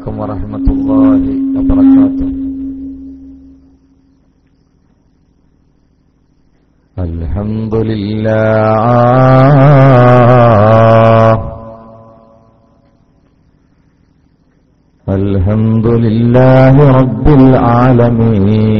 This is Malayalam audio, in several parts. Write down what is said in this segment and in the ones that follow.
عليكم ورحمة الله وبركاته. الحمد لله الحمد لله رب العالمين.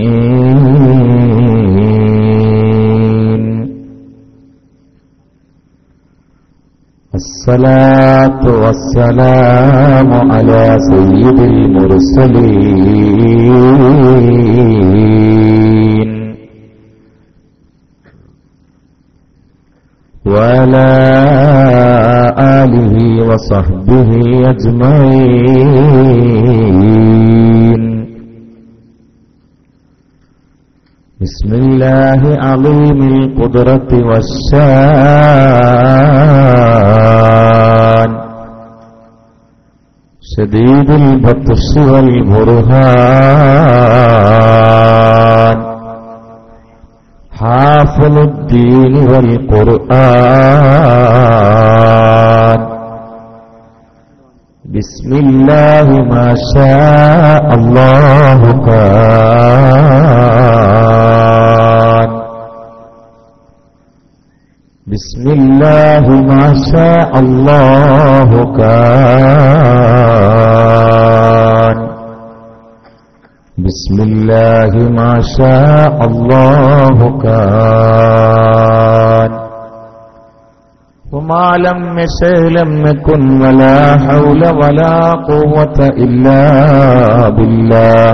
الصلاة والسلام على سيد المرسلين وعلى آله وصحبه أجمعين. بسم الله عظيم القدرة والشان شديد البطش والبرهان حافظ الدين والقرآن. بسم الله ما شاء الله كان. بسم الله ما شاء الله كان. بسم الله ما شاء الله كان. وما لم يشأ لم يكن ولا حول ولا قوة إلا بالله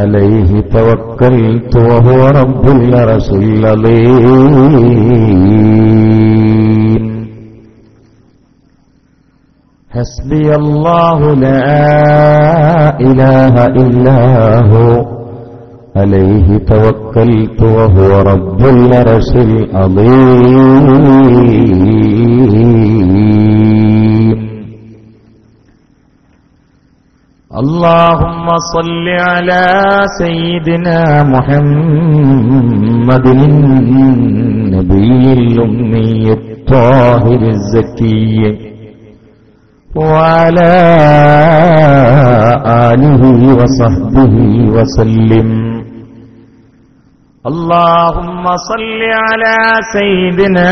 عليه توكلت وهو رب العرش العظيم. حسبي الله لا إله إلا هو عليه توكلت وهو رب العرش العظيم. اللهم صل على سيدنا محمد النبي الأمي الطاهر الزكي وعلى آله وصحبه وسلم. اللهم صل على سيدنا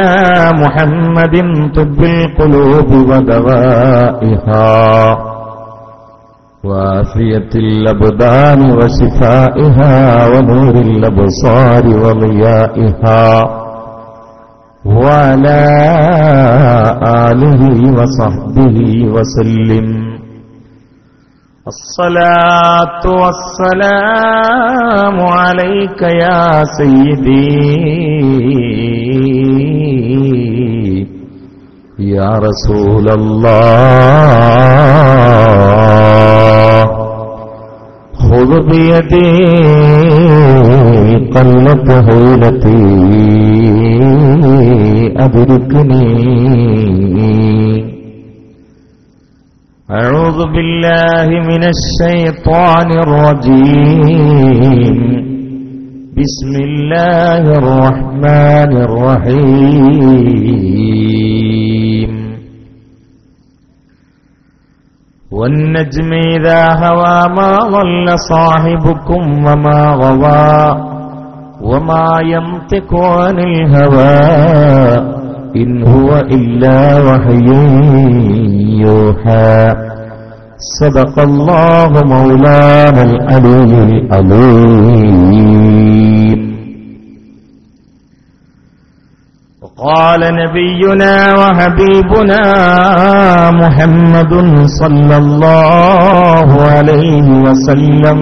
محمد طب القلوب ودوائها وعافية الأبدان وشفائها ونور الأبصار وضيائها وعلى آله وصحبه وسلم. الصلاة والسلام عليك يا سيدي يا رسول الله. خذ بيدي قلت هيلتي أدركني. أعوذ بالله من الشيطان الرجيم. بسم الله الرحمن الرحيم. والنجم إذا هوى ما ضل صاحبكم وما غوى وما ينطق عن الهوى إن هو إلا وحي يوحى. صدق الله مولانا العلي العظيم. وقال نبينا وحبيبنا محمد صلى الله عليه وسلم: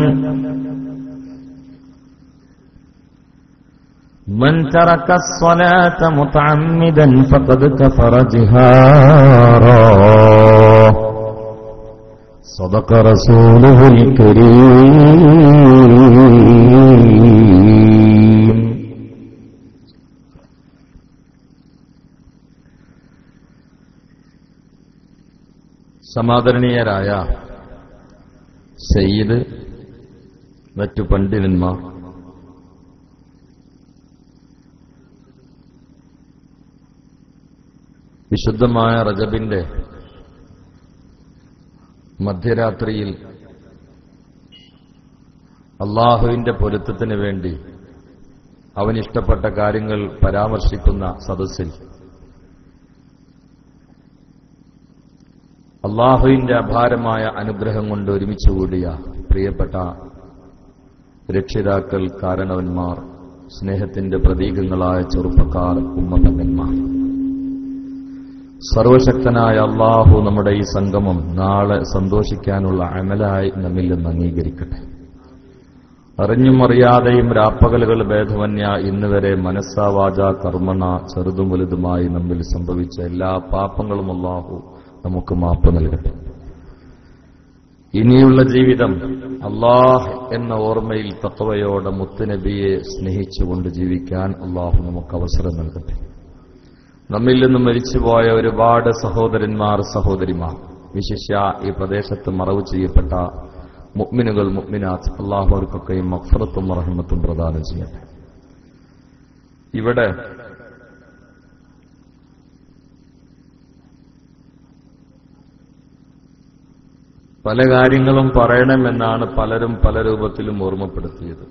من ترك الصلاة متعمدا فقد كفر جهارا. صدق رسوله الكريم. സമാദരണീയരായ സയ്യിദ്, മറ്റു പണ്ഡിതന്മാർ, വിശുദ്ധമായ റജബിന്റെ മധ്യരാത്രിയിൽ അല്ലാഹുവിന്റെ പൊരുത്തത്തിന് വേണ്ടി അവനിഷ്ടപ്പെട്ട കാര്യങ്ങൾ പരാമർശിക്കുന്ന സദസ്സിൽ അല്ലാഹുവിന്റെ അപാരമായ അനുഗ്രഹം കൊണ്ട് ഒരുമിച്ചുകൂടിയ പ്രിയപ്പെട്ട രക്ഷിതാക്കൾ, കാരണവന്മാർ, സ്നേഹത്തിന്റെ പ്രതീകങ്ങളായ ചെറുപ്പക്കാർ, ഉമ്മതങ്ങന്മാർ, സർവശക്തനായ അല്ലാഹു നമ്മുടെ ഈ സംഗമം നാളെ സന്തോഷിക്കാനുള്ള അമലായി നമ്മിൽ നിന്ന് അംഗീകരിക്കട്ടെ. അറിഞ്ഞും അറിയാതെയും രാപ്പകലുകൾ ഭേദമന്യ ഇന്നുവരെ മനസ്സാ വാചാ കർമ്മണ ചെറുതും വലുതുമായി നമ്മിൽ സംഭവിച്ച എല്ലാ പാപങ്ങളും അല്ലാഹു നമുക്ക് മാപ്പ് നൽകട്ടെ. ഇനിയുള്ള ജീവിതം അല്ലാഹ് എന്ന ഓർമ്മയിൽ തഖ്വയോടെ മുത്തുനബിയെ സ്നേഹിച്ചുകൊണ്ട് ജീവിക്കാൻ അല്ലാഹു നമുക്ക് അവസരം നൽകട്ടെ. നമ്മിൽ നിന്ന് മരിച്ചുപോയ ഒരുപാട് സഹോദരന്മാർ, സഹോദരിമാർ, വിശിഷ്യ ഈ പ്രദേശത്ത് മറവ് ചെയ്യപ്പെട്ട മുഅ്മിനുകൾ, മുഅ്മിനാത്ത്, അല്ലാഹു അവർക്കൊക്കെയും മഗ്ഫിറത്തും റഹ്മത്തും പ്രദാനം ചെയ്യട്ടെ. ഇവിടെ പല കാര്യങ്ങളും പറയണമെന്നാണ് പലരും പല രൂപത്തിലും ഓർമ്മപ്പെടുത്തിയത്.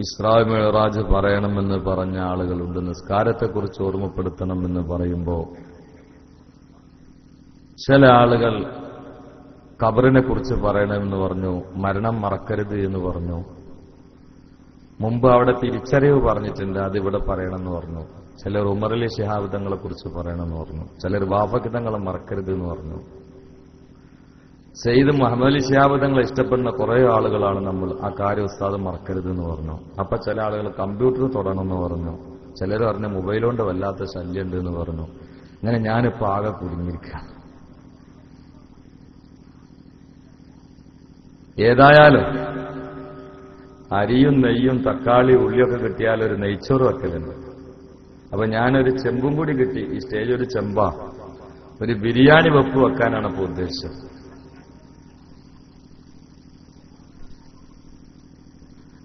ഇസ്രാ മിഅ്റാജ് പറയണമെന്ന് പറഞ്ഞ ആളുകളുണ്ട്. നിസ്കാരത്തെക്കുറിച്ച് ഓർമ്മപ്പെടുത്തണമെന്ന് പറയുമ്പോൾ ചില ആളുകൾ ഖബറിനെ കുറിച്ച് പറയണമെന്ന് പറഞ്ഞു, മരണം മറക്കരുത് എന്ന് പറഞ്ഞു. മുമ്പ് അവിടെ തിരിച്ചറിവ് പറഞ്ഞിട്ടുണ്ട്, അതിവിടെ പറയണമെന്ന് പറഞ്ഞു. ചിലർ ഉമറലി ശിഹാബ് തങ്ങളെ കുറിച്ച് പറയണമെന്ന് പറഞ്ഞു. ചിലർ വാഫഖിതങ്ങളെ മറക്കരുത് എന്ന് പറഞ്ഞു. സയ്യിദ് മുഹമ്മദ് അലി ശിഹാബ് തങ്ങളെ ഇഷ്ടപ്പെടുന്ന കുറെ ആളുകളാണ് നമ്മൾ. ആ കാര്യം ഉസ്താദ് മറക്കരുത് എന്ന് പറഞ്ഞു. അപ്പൊ ചില ആളുകൾ കമ്പ്യൂട്ടർ തൊടണമെന്ന് പറഞ്ഞു. ചിലർ പറഞ്ഞ മൊബൈൽ കൊണ്ട് വല്ലാത്ത ശല്യമുണ്ട് എന്ന് പറഞ്ഞു. അങ്ങനെ ഞാനിപ്പോ ആകെ കുടുങ്ങിയിരിക്കുകയാണ്. ഏതായാലും അരിയും നെയ്യും തക്കാളി ഉള്ളിയൊക്കെ കിട്ടിയാൽ ഒരു നെയ്ച്ചോറ് വെക്കലുണ്ട്. അപ്പൊ ഞാനൊരു ചെമ്പും കൂടി കിട്ടി. ഈ സ്റ്റേജ് ഒരു ചെമ്പാ, ഒരു ബിരിയാണി വെപ്പ് വെക്കാനാണ് ഇപ്പോൾ ഉദ്ദേശിച്ചത്.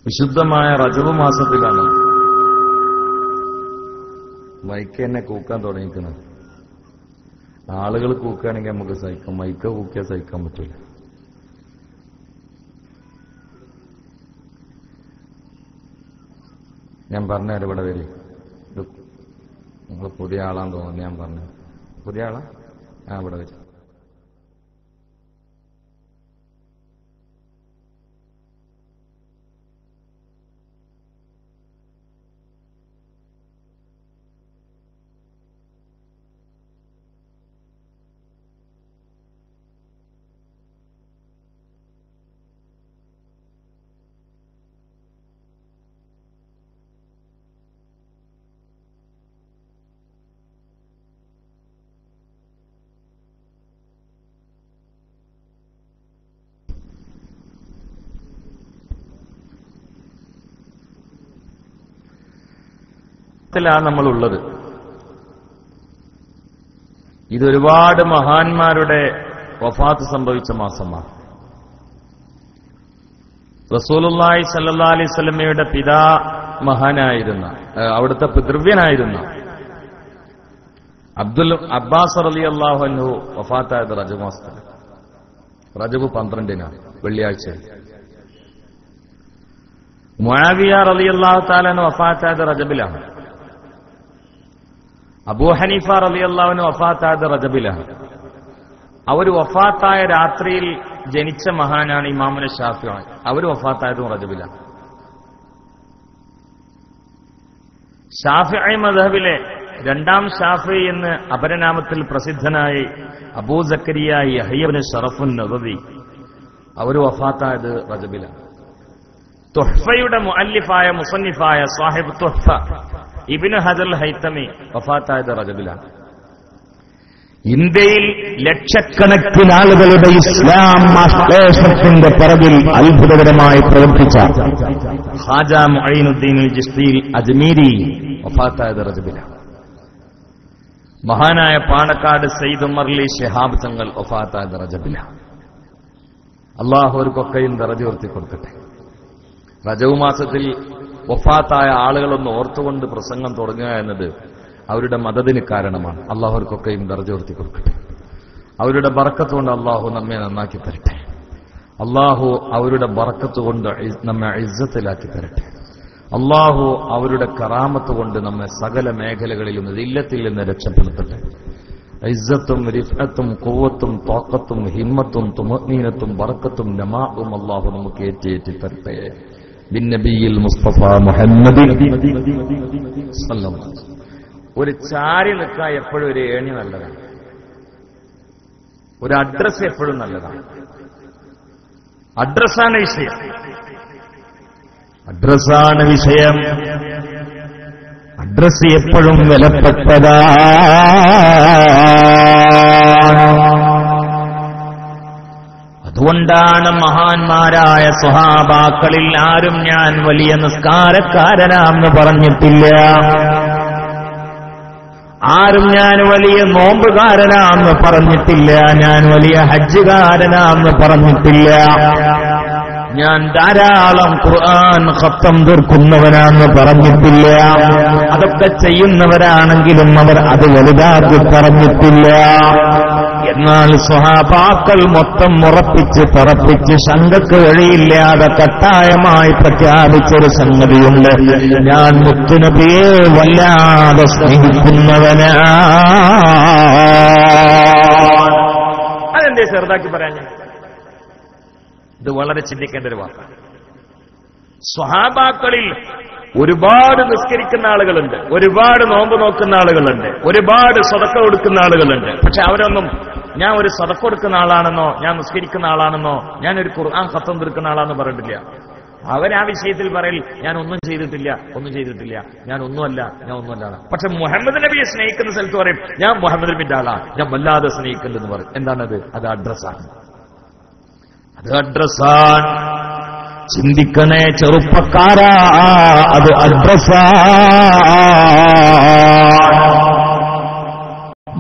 വിശുദ്ധമായ റജബ് മാസത്തിലാണ് മൈക്ക് തന്നെ കൂക്കാൻ തുടങ്ങിക്കുന്നത്. ആളുകൾ കൂക്കുകയാണെങ്കിൽ നമുക്ക് സഹിക്കാം, മൈക്ക് കൂക്കിയാൽ സഹിക്കാൻ പറ്റില്ല. ഞാൻ പറഞ്ഞുതരാം, ഇവിടെ വരി. ഇത് നിങ്ങൾ പുതിയ ആളാന്ന് തോന്നുന്നു. ഞാൻ പറഞ്ഞു പുതിയ ആളാ? ഇവിടെ വരും. ാണ് നമ്മളുള്ളത്. ഇതൊരുപാട് മഹാന്മാരുടെ വഫാത്ത് സംഭവിച്ച മാസമാണ്. റസൂലുള്ളാഹി സ്വല്ലല്ലാഹു അലൈഹി വസല്ലമയുടെ പിതാ മഹാനായിരുന്ന, അവിടുത്തെ പിതൃവ്യനായിരുന്ന അബ്ബാസ് റളിയല്ലാഹു അൻഹു വഫാത്തായത് റജബ് മാസത്തിൽ, റജബ് 12-നാണ്, വെള്ളിയാഴ്ച. മുആവിയ റളിയല്ലാഹു തആല അൻഹു വഫാത്തായത് റജബിലാണ്. അബൂ ഹനീഫ റളിയല്ലാഹു അൻഹു വഫാത്തായത് റജബിലാണ്. അവർ വഫാത്തായ രാത്രിയിൽ ജനിച്ച മഹാനാണ് ഇമാമുന ശാഫിഈ. അവർ വഫാത്തായതും റജബിലാണ്. ശാഫിഈ മദ്ഹബിലെ രണ്ടാം ഷാഫിഈ എന്ന് അപരനാമത്തിൽ പ്രസിദ്ധനായി അബൂ സക്കരിയ യഹ്യ ഇബ്നു ശറഫുൻ നവവി, അവർ വഫാത്തായത് റജബിലാണ്. തുഹ്ഫയുടെ മുഅല്ലിഫായ മുസന്നിഫായ സാഹിബ് തുഹ്ഫ ഇബ്നു ഹജർ ഹൈതമി വഫാത്തായത് റജബിലാണ്. ഇന്ത്യയിൽ ലക്ഷക്കണക്കിന് ആളുകളുടെ ഇസ്ലാം ആശ്ലേഷത്തിന്റെ പിറകിൽ അത്ഭുതകരമായി പ്രവർത്തിച്ച ഖാജ മുഈനുദ്ദീൻ ചിശ്തി അജ്മീരി വഫാത്തായത് റജബിലാണ്. മഹാനായ പാണക്കാട് സയ്യിദ് ഉമർലി ശിഹാബ് തങ്ങൾ വഫാത്തായത് റജബിലാണ്. അല്ലാഹു അവർക്കൊക്കെയും ദറജ ഉയർത്തി കൊടുക്കട്ടെ. റജബ് മാസത്തിൽ വഫാത്തായ ആളുകളൊന്ന് ഓർത്തുകൊണ്ട് പ്രസംഗം തുടങ്ങുക എന്നത് അവരുടെ മദദിന് കാരണമാണ്. അല്ലാഹു അവർക്കൊക്കെയും ദറജ ഉയർത്തി കൊടുക്കട്ടെ. അവരുടെ ബർക്കത്ത് കൊണ്ട് അള്ളാഹു നമ്മെ നന്നാക്കി തരട്ടെ. അള്ളാഹു അവരുടെ ബർക്കത്ത് കൊണ്ട് നമ്മെ ഇസ്സത്തിലാക്കി തരട്ടെ. അള്ളാഹു അവരുടെ കറാമത്ത് കൊണ്ട് നമ്മെ സകല മേഖലകളിലും ദില്ലത്തിൽ നിന്ന് രക്ഷപ്പെടുത്തട്ടെ. ഇസ്സത്തും റിഫഅത്തും ഖുവ്വത്തും ത്വാഖത്തും ഹിമ്മത്തും തുമഅ്നീനത്തും ബർക്കത്തും നമാഉം അള്ളാഹു നമുക്ക് ഏറ്റി തരട്ടെ. ബിന്നബിയിൽ മുസ്തഫ മുഹമ്മദ് സല്ലല്ലാഹു അലൈഹി വസല്ലം. ഒരു ചാരി നിൽക്കാൻ എപ്പോഴും ഒരു ഏണി നല്ലതാണ്. ഒരു അഡ്രസ് എപ്പോഴും നല്ലതാണ്. അഡ്രസ്സാണ് വിഷയം. അഡ്രസ്സാണ് വിഷയം. അഡ്രസ് എപ്പോഴും വിലപ്പെട്ടതാ. അതുകൊണ്ടാണ് മഹാന്മാരായ സ്വഹാബാക്കളിൽ ആരും ഞാൻ വലിയ നിസ്കാരക്കാരനാണെന്ന് പറഞ്ഞിട്ടില്ല. ആരും ഞാൻ വലിയ നോമ്പുകാരനാണെന്ന് പറഞ്ഞിട്ടില്ല. ഞാൻ വലിയ ഹജ്ജുകാരനാണെന്ന് പറഞ്ഞിട്ടില്ല. ഞാൻ ധാരാളം ഖുർആൻ ഖത്തം തീർക്കുന്നവനാണെന്ന് പറഞ്ഞിട്ടില്ല. അതൊക്കെ ചെയ്യുന്നവരാണെങ്കിലും അവർ അത് വലുതാക്കി പറഞ്ഞിട്ടില്ല. എന്നാൽ സ്വഹാബാക്കൾ മൊത്തം ഉറപ്പിച്ച് പറപ്പിച്ച് ശങ്കക്ക് വഴിയില്ലാതെ കട്ടായമായി പ്രഖ്യാപിച്ചൊരു സംഗതിയുണ്ട്. ഞാൻ മുത്തുനബിയെ വല്ലാതെ സ്നേഹിക്കുന്നവനാ. അതെന്തേ ചെറുതാക്കി പറയാൻ? ഇത് വളരെ ചിന്തിക്കേണ്ട ഒരു വാക്കാണ്. സ്വഹാബാക്കളിൽ ഒരുപാട് നിസ്കരിക്കുന്ന ആളുകളുണ്ട്, ഒരുപാട് നോമ്പ് നോക്കുന്ന ആളുകളുണ്ട്, ഒരുപാട് സദഖ കൊടുക്കുന്ന ആളുകളുണ്ട്. പക്ഷെ അവരൊന്നും ഞാൻ ഒരു സദഖ കൊടുക്കുന്ന ആളാണെന്നോ ഞാൻ നിസ്കരിക്കുന്ന ആളാണെന്നോ ഞാനൊരു ഖുർആൻ ഖത്തം തീർക്കുന്ന ആളാണെന്ന് പറഞ്ഞിട്ടില്ല. അവരാ വിഷയത്തിൽ പറയൽ ഞാൻ ഒന്നും ചെയ്തിട്ടില്ല, ഞാൻ ഒന്നുമല്ല. പക്ഷെ മുഹമ്മദ് നബിയെ സ്നേഹിക്കുന്ന സ്ഥലത്ത് പറയും ഞാൻ മുഹമ്മദ് നബിന്റെ ആളാ, ഞാൻ വല്ലാതെ സ്നേഹിക്കുന്നുണ്ടെന്ന് പറയും. എന്താണത്? അത് അഡ്രസ്സാണ്. ചിന്തിക്കണേ ചെറുപ്പക്കാരാ, അത് അഡ്രസ്സാ.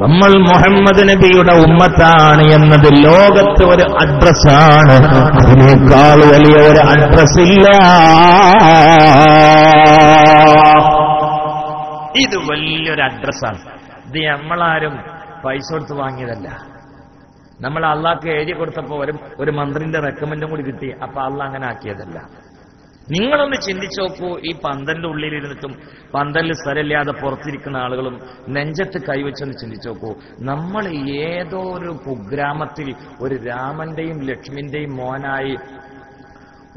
നമ്മൾ മുഹമ്മദ് നബിയുടെ ഉമ്മത്താണ് എന്നത് ലോകത്ത് ഒരു അഡ്രസ്സാണ്. അതിനേക്കാൾ വലിയ ഒരു അഡ്രസ് ഇല്ല. ഇത് വലിയൊരു അഡ്രസ്സാണ്. ഇത് നമ്മളാരും പൈസ കൊടുത്ത് വാങ്ങിയതല്ല. നമ്മൾ അള്ളാഹ്ക്ക് എഴുതി കൊടുത്തപ്പോ ഒരു മന്ത്രിന്റെ റെക്കമെൻഡും കൂടി കിട്ടി. അപ്പൊ അള്ളാഹ് അങ്ങനെ ആക്കിയതല്ല. നിങ്ങളൊന്ന് ചിന്തിച്ചു നോക്കൂ. ഈ പന്തലിന്റെ ഉള്ളിലിരുന്നിട്ടും പന്തലിൽ സ്ഥലമില്ലാതെ പുറത്തിരിക്കുന്ന ആളുകളും നെഞ്ചത്ത് കൈവച്ചൊന്ന് ചിന്തിച്ചു നോക്കൂ. നമ്മൾ ഏതോ ഒരു കുഗ്രാമത്തിൽ ഒരു രാമന്റെയും ലക്ഷ്മിന്റെയും മോനായി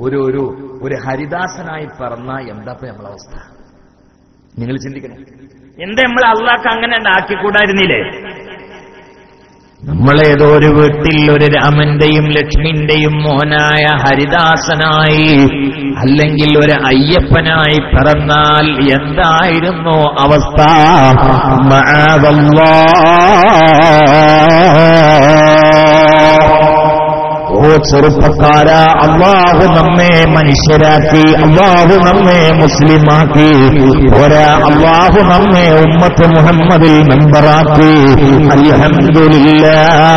ഒരു ഹരിദാസനായി പിറന്ന എന്താ നമ്മളവസ്ഥ? നിങ്ങൾ ചിന്തിക്കണം. എന്താ നമ്മൾ അള്ളാഹ്ക്ക് അങ്ങനെ ആക്കിക്കൂടായിരുന്നില്ലേ? നമ്മളേതോ ഒരു വീട്ടിൽ ഒരു രാമന്റെയും ലക്ഷ്മിന്റെയും മോനായ ഹരിദാസനായി അല്ലെങ്കിൽ ഒരു അയ്യപ്പനായി പിറന്നാൽ എന്തായിരുന്നു അവസ്ഥ? ഓ ചെറുപ്പക്കാരാ, അള്ളാഹു നമ്മെ മനുഷ്യരാക്കി, അള്ളാഹു നമ്മെ മുസ്ലിമാക്കി. പോരാ, അള്ളാഹു നമ്മെ ഉമ്മത്ത് മുഹമ്മദിൽ മെമ്പറാക്കി. അൽഹംദുലില്ലാഹ്.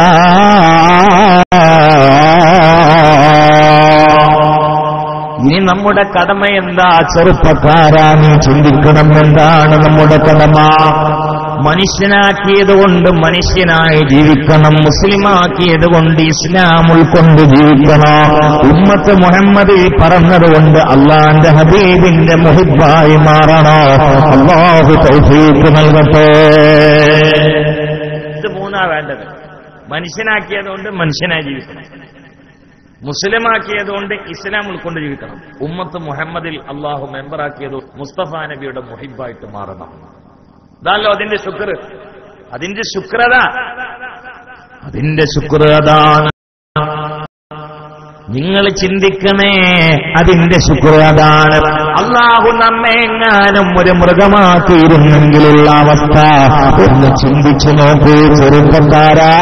ഇനി നമ്മുടെ കടമ എന്താ? ചെറുപ്പക്കാരാ, നീ ചിന്തിക്കണം. എന്താണ് നമ്മുടെ കടമ? മനുഷ്യനാക്കിയതുകൊണ്ട് മനുഷ്യനായി ജീവിക്കണം. മുസ്ലിമാക്കിയത് കൊണ്ട് ഇസ്ലാം ഉൾക്കൊണ്ട് ജീവിക്കണം. ഉമ്മത്ത് മുഹമ്മദിൽ പറഞ്ഞതുകൊണ്ട് അള്ളാന്റെ ഹബീബിന്റെ മുഹിബ്ബായി മാറണോ? അല്ലാഹു തൗഫീഖ് നൽകട്ടെ. ഇത് മൂന്നാ വേണ്ടത്. മനുഷ്യനാക്കിയതുകൊണ്ട് മനുഷ്യനായി ജീവിക്കണം, മുസ്ലിമാക്കിയതുകൊണ്ട് ഇസ്ലാം ഉൾക്കൊണ്ട് ജീവിക്കണം, ഉമ്മത്ത് മുഹമ്മദിൽ അള്ളാഹു മെമ്പറാക്കിയത് മുസ്തഫ നബിയുടെ മുഹിബ്ബായിട്ട് മാറണം. ഇതാണല്ലോ അതിന്റെ ശുക്ർ, അതിന്റെ ശുക്രത, അതിന്റെ ശുക്രതാണ്. നിങ്ങൾ ചിന്തിക്കണേ, അതിന്റെ ശുക്രതാണ്. അള്ളാഹു നമ്മെ എങ്ങാനും ഒരു മൃഗമാക്കിയിരുന്നെങ്കിലുള്ള അവസ്ഥ ഒന്ന് ചിന്തിച്ചു നോക്കൂ ചെറുപ്പക്കാരാ.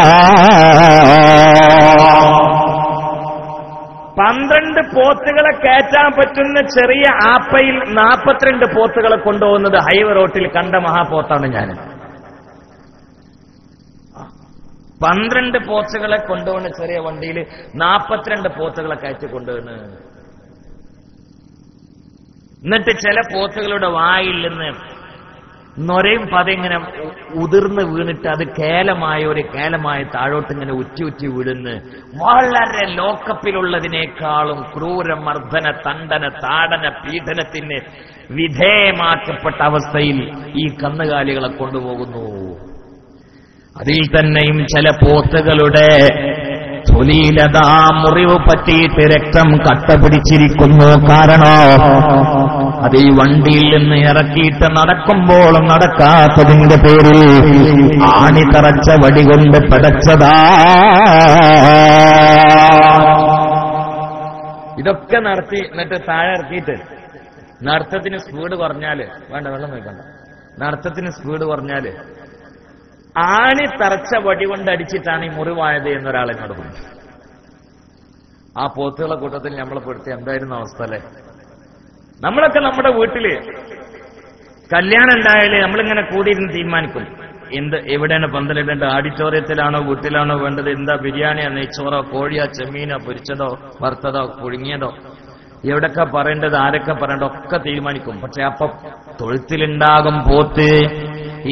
12 പോത്തുകളെ കയറ്റാൻ പറ്റുന്ന ചെറിയ ആപ്പയിൽ 42 പോത്തുകളെ കൊണ്ടുപോകുന്നത് ഹൈവേ റോട്ടിൽ കണ്ട മഹാപോത്താണ് ഞാൻ. 12 പോത്തുകളെ കൊണ്ടുപോകുന്ന ചെറിയ വണ്ടിയിൽ 42 പോത്തുകളെ കയറ്റി കൊണ്ടുപോകുന്നു. എന്നിട്ട് ചില പോത്തുകളുടെ വായിൽ നിന്ന് നൊരയും പതിങ്ങനെ ഉതിർന്ന് വീണിട്ട് അത് കേലമായി താഴോട്ട് ഇങ്ങനെ ഉറ്റി വീഴുന്ന് വളരെ ലോക്കപ്പിലുള്ളതിനേക്കാളും ക്രൂരമർദ്ദന തണ്ടന താടന പീഡനത്തിന് വിധേയമാക്കപ്പെട്ട അവസ്ഥയിൽ ഈ കന്നുകാലികളെ കൊണ്ടുപോകുന്നു. അതിൽ തന്നെയും ചില പോത്തുകളുടെ തൊലിയിലതാ മുറിവ് പറ്റിയിട്ട് രക്തം കട്ട പിടിച്ചിരിക്കുന്നു. കാരണം അത് ഈ വണ്ടിയിൽ നിന്ന് ഇറക്കിയിട്ട് നടക്കുമ്പോഴും നടക്കാത്തതിന്റെ പേരിൽ ആണി തറച്ച വടി കൊണ്ട് പിടച്ചതാ. ഇതൊക്കെ നടത്തി എന്നിട്ട് താഴെ ഇറക്കിയിട്ട് നടത്തത്തിന് സ്പീഡ് കുറഞ്ഞാല് വേണ്ട വെള്ളം നോക്കണ്ട, നടത്തത്തിന് സ്പീഡ് കുറഞ്ഞാല് ആണി തറച്ച വടി കൊണ്ട് അടിച്ചിട്ടാണ് ഈ മുറിവായത് എന്നൊരാൾ എന്നോട് പറഞ്ഞു. ആ പോത്തുകളെ കൂട്ടത്തിൽ നമ്മളെ പെടുത്തി എന്തായിരുന്നു അവസ്ഥ അല്ലേ? നമ്മളൊക്കെ നമ്മുടെ വീട്ടില് കല്യാണം ഉണ്ടായാലേ നമ്മളിങ്ങനെ കൂടിയിരുന്ന് തീരുമാനിക്കും എവിടെയാണ് പന്തലിടേണ്ടത്, ഓഡിറ്റോറിയത്തിലാണോ വീട്ടിലാണോ വേണ്ടത്, എന്താ ബിരിയാണിയോ നെയ്ച്ചോറോ കോഴിയോ ചെമ്മീനോ പൊരിച്ചതോ വറുത്തതോ പുഴുങ്ങിയതോ, എവിടൊക്കെ പറയേണ്ടത് ആരൊക്കെ പറയേണ്ടത് ഒക്കെ തീരുമാനിക്കും. പക്ഷെ അപ്പൊ തൊഴുത്തിലുണ്ടാകും പോത്ത്.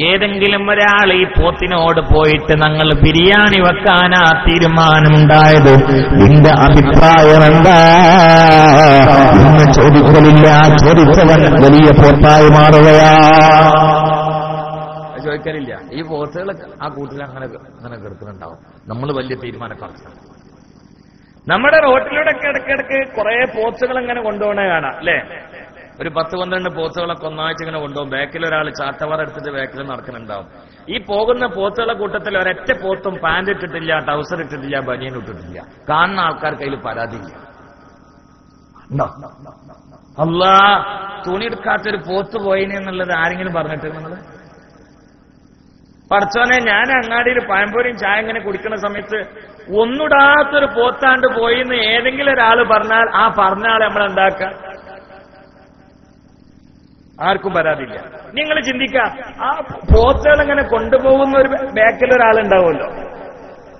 ഏതെങ്കിലും ഒരാൾ ഈ പോത്തിനോട് പോയിട്ട് ഞങ്ങൾ ബിരിയാണി വെക്കാനാ തീരുമാനമുണ്ടായത്, നിന്റെ അഭിപ്രായം എന്താ എന്ന് ചോദിക്കലില്ല. ചോദിച്ചവൻ വലിയ പോത്തായി മാറുകയാ. ചോദിക്കലില്ല. ഈ പോത്തുകൾ ആ കൂട്ടിൽ അങ്ങനെ കിടക്കുന്നുണ്ടാവും. നമ്മൾ വലിയ തീരുമാനക്കാർക്കാണ്. നമ്മുടെ റോട്ടിലൂടെ ഇടയ്ക്കിടയ്ക്ക് കുറെ പോത്തുകൾ ഇങ്ങനെ കൊണ്ടുപോകണ കാണാം അല്ലേ? ഒരു 10-12 പോത്തുകളൊക്കെ ഒന്നാഴ്ച ഇങ്ങനെ കൊണ്ടുപോകും. ബാക്കിൽ ഒരാൾ ചാട്ടവാറ എടുത്തിട്ട് ബാക്കിൽ നടക്കുന്നുണ്ടാവും. ഈ പോകുന്ന പോത്തുകളെ കൂട്ടത്തിൽ ഒരൊറ്റ പോത്തും പാന്റ് ഇട്ടിട്ടില്ല, ട്രൗസർ ഇട്ടിട്ടില്ല, ബനിയൻ ഇട്ടിട്ടില്ല. കാണുന്ന ആൾക്കാർക്ക് അതിൽ പരാതിയില്ല. അല്ലാ, തുണിയെടുക്കാത്തൊരു പോത്ത് പോയിന് എന്നുള്ളത് ആരെങ്കിലും പറഞ്ഞിട്ട് നിങ്ങൾ? പടച്ചോനെ, ഞാൻ അങ്ങാടിയിൽ പഴംപൊരിയും ചായ ഇങ്ങനെ കുടിക്കുന്ന സമയത്ത് ഒന്നിടാത്തൊരു പോത്താണ്ട് പോയിന്ന് ഏതെങ്കിലും ഒരാൾ പറഞ്ഞാൽ ആ പറഞ്ഞ ആളെ നമ്മൾ എന്താക്ക? ആർക്കും പരാതിയില്ല. നിങ്ങൾ ചിന്തിക്ക, ആ പോത്തുകൾ ഇങ്ങനെ കൊണ്ടുപോകുന്ന ഒരു ബാക്കിൽ ഒരാളുണ്ടാവുമല്ലോ,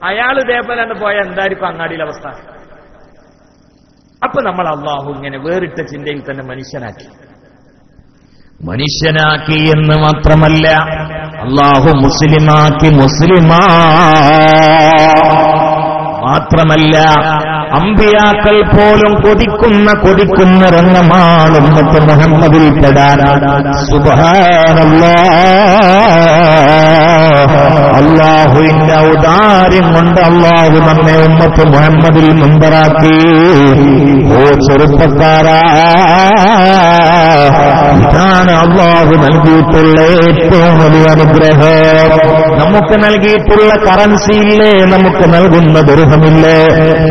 അയാൾ ഇതേപോലെ പോയാൽ എന്തായിരിക്കും അങ്ങാടിയിലെ അവസ്ഥ? അപ്പൊ നമ്മൾ അള്ളാഹു ഇങ്ങനെ വേറിട്ട ചിന്തയിൽ തന്നെ മനുഷ്യനാക്കി എന്ന് മാത്രമല്ല അള്ളാഹു മുസ്ലിമാക്കി. മാത്രമല്ല അമ്പിയാക്കൾ പോലും കൊതിക്കുന്ന രംഗമാണ് ഉമ്മത്ത് മുഹമ്മദിൽ പെടാൻ. സുബ്ഹാനല്ലാഹ്, അള്ളാഹുവിന്റെ ഔദാര്യം കൊണ്ട് അള്ളാഹു നമ്മെ ഉമ്മത്ത് മുഹമ്മദിൽ മുമ്പറാക്കി. ഓ ചെറുപ്പക്കാരാ, ഇതാണ് അള്ളാഹു നൽകിയിട്ടുള്ള ഏറ്റവും വലിയ അനുഗ്രഹം. നമുക്ക് നൽകിയിട്ടുള്ള കറൻസിയില്ലേ, നമുക്ക് നൽകുന്ന ദർഹമില്ലേ,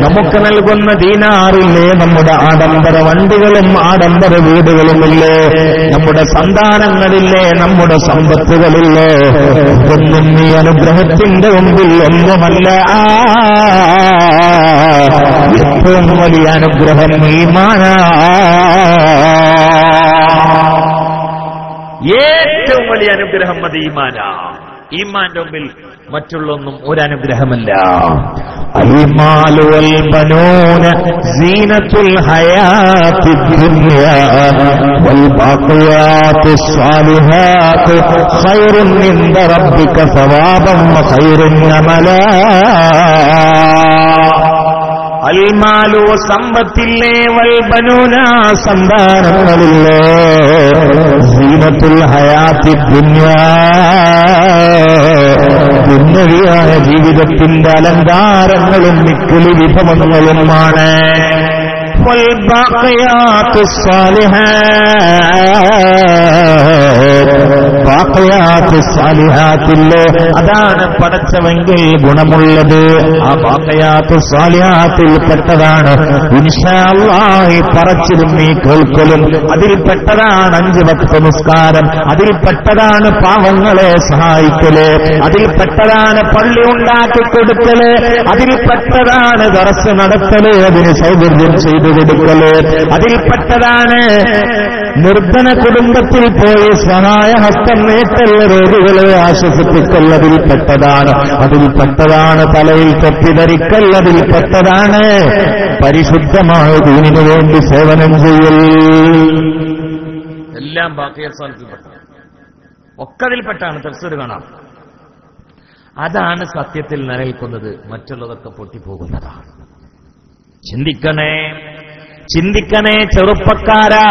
നമുക്ക് നൽകുന്ന ദീനാറില്ലേ, നമ്മുടെ ആഡംബര വണ്ടികളും ആഡംബര വീടുകളുമില്ലേ, നമ്മുടെ സന്താനങ്ങളില്ലേ, നമ്മുടെ സമ്പത്തുകളില്ലേ, ഇതൊന്നും ഈ അനുഗ്രഹത്തിന്റെ മുമ്പിൽ ഒന്നുമല്ല. ഏറ്റവും വലിയ അനുഗ്രഹം ഈമാനാ. ഏറ്റവും വലിയ അനുഗ്രഹം അത് ഈമാനാ. ഈമാന്റെ മുമ്പിൽ മറ്റുള്ളൊന്നും ഒരനുഗ്രഹമല്ല. അൽമാലു വൽ ബനൂന സീനത്തുൽ ഹയാത്തിദ് ദുനിയാ വൽ ബാഖിയാത്തുസ് സാലിഹാത്ത് ഖൈറുൻ ഇൻദ റബ്ബിക സവാബൻ വ ഖൈറുൻ അമലാ. അൽമാലു സമ്പത്തില്ലേ, വൽ ബനൂന സന്താനങ്ങളില്ലേ, സീനത്തുൽ ഹയാത്തിദ് ദുനിയാ ദുനിയാവിയായ ജീവിതത്തിന്റെ അലങ്കാരങ്ങളും മിക്കുലി വിഭവങ്ങളുമാണ്. വൽ ബാഖിയാത്തുസ് സാലിഹാത്തില്ലേ, അതാണ് പടച്ചവെങ്കിൽ ഗുണമുള്ളത്. ആ ബാഖിയാത്തുസ് സാലിഹാത്തിൽ പെട്ടതാണ് ഇൻഷാ അല്ലാഹ് ഈ പറച്ചിലും ഈ കേൾക്കലും. അതിൽപ്പെട്ടതാണ് 5 വക്ത് നിസ്കാരം, അതിൽപ്പെട്ടതാണ് പാവങ്ങളെ സഹായിക്കല്, അതിൽപ്പെട്ടതാണ് പള്ളി ഉണ്ടാക്കി കൊടുക്കല്, അതിൽപ്പെട്ടതാണ് ദർസ് നടത്തല്, അതിന് സൗകര്യം ചെയ്തു കൊടുക്കല്, അതിൽപ്പെട്ടതാണ് നിർധന കുടുംബത്തിൽ പോയി സഹായഹസ്തം നീട്ടല്, രോഗികളെ ആശ്വസിപ്പിക്കൽ, അതിൽപ്പെട്ടതാണ് തലയിൽ തൊപ്പിധരിക്കൽ, അതിൽപ്പെട്ടതാണ് പരിശുദ്ധമായ ദീനിനു വേണ്ടി സേവനം ചെയ്യൽ. എല്ലാം ബാക്കിയ സ്ഥലത്തിൽപ്പെട്ട ഒക്കെ അതിൽപ്പെട്ടാണ്. തഫ്സീർ കാണാം. അതാണ് സത്യത്തിൽ നിലനിൽക്കുന്നത്. മറ്റുള്ളതൊക്കെ പൊട്ടിപ്പോകുന്നതാണ്. ചിന്തിക്കണേ, ചിന്തിക്കണേ ചെറുപ്പക്കാരാ.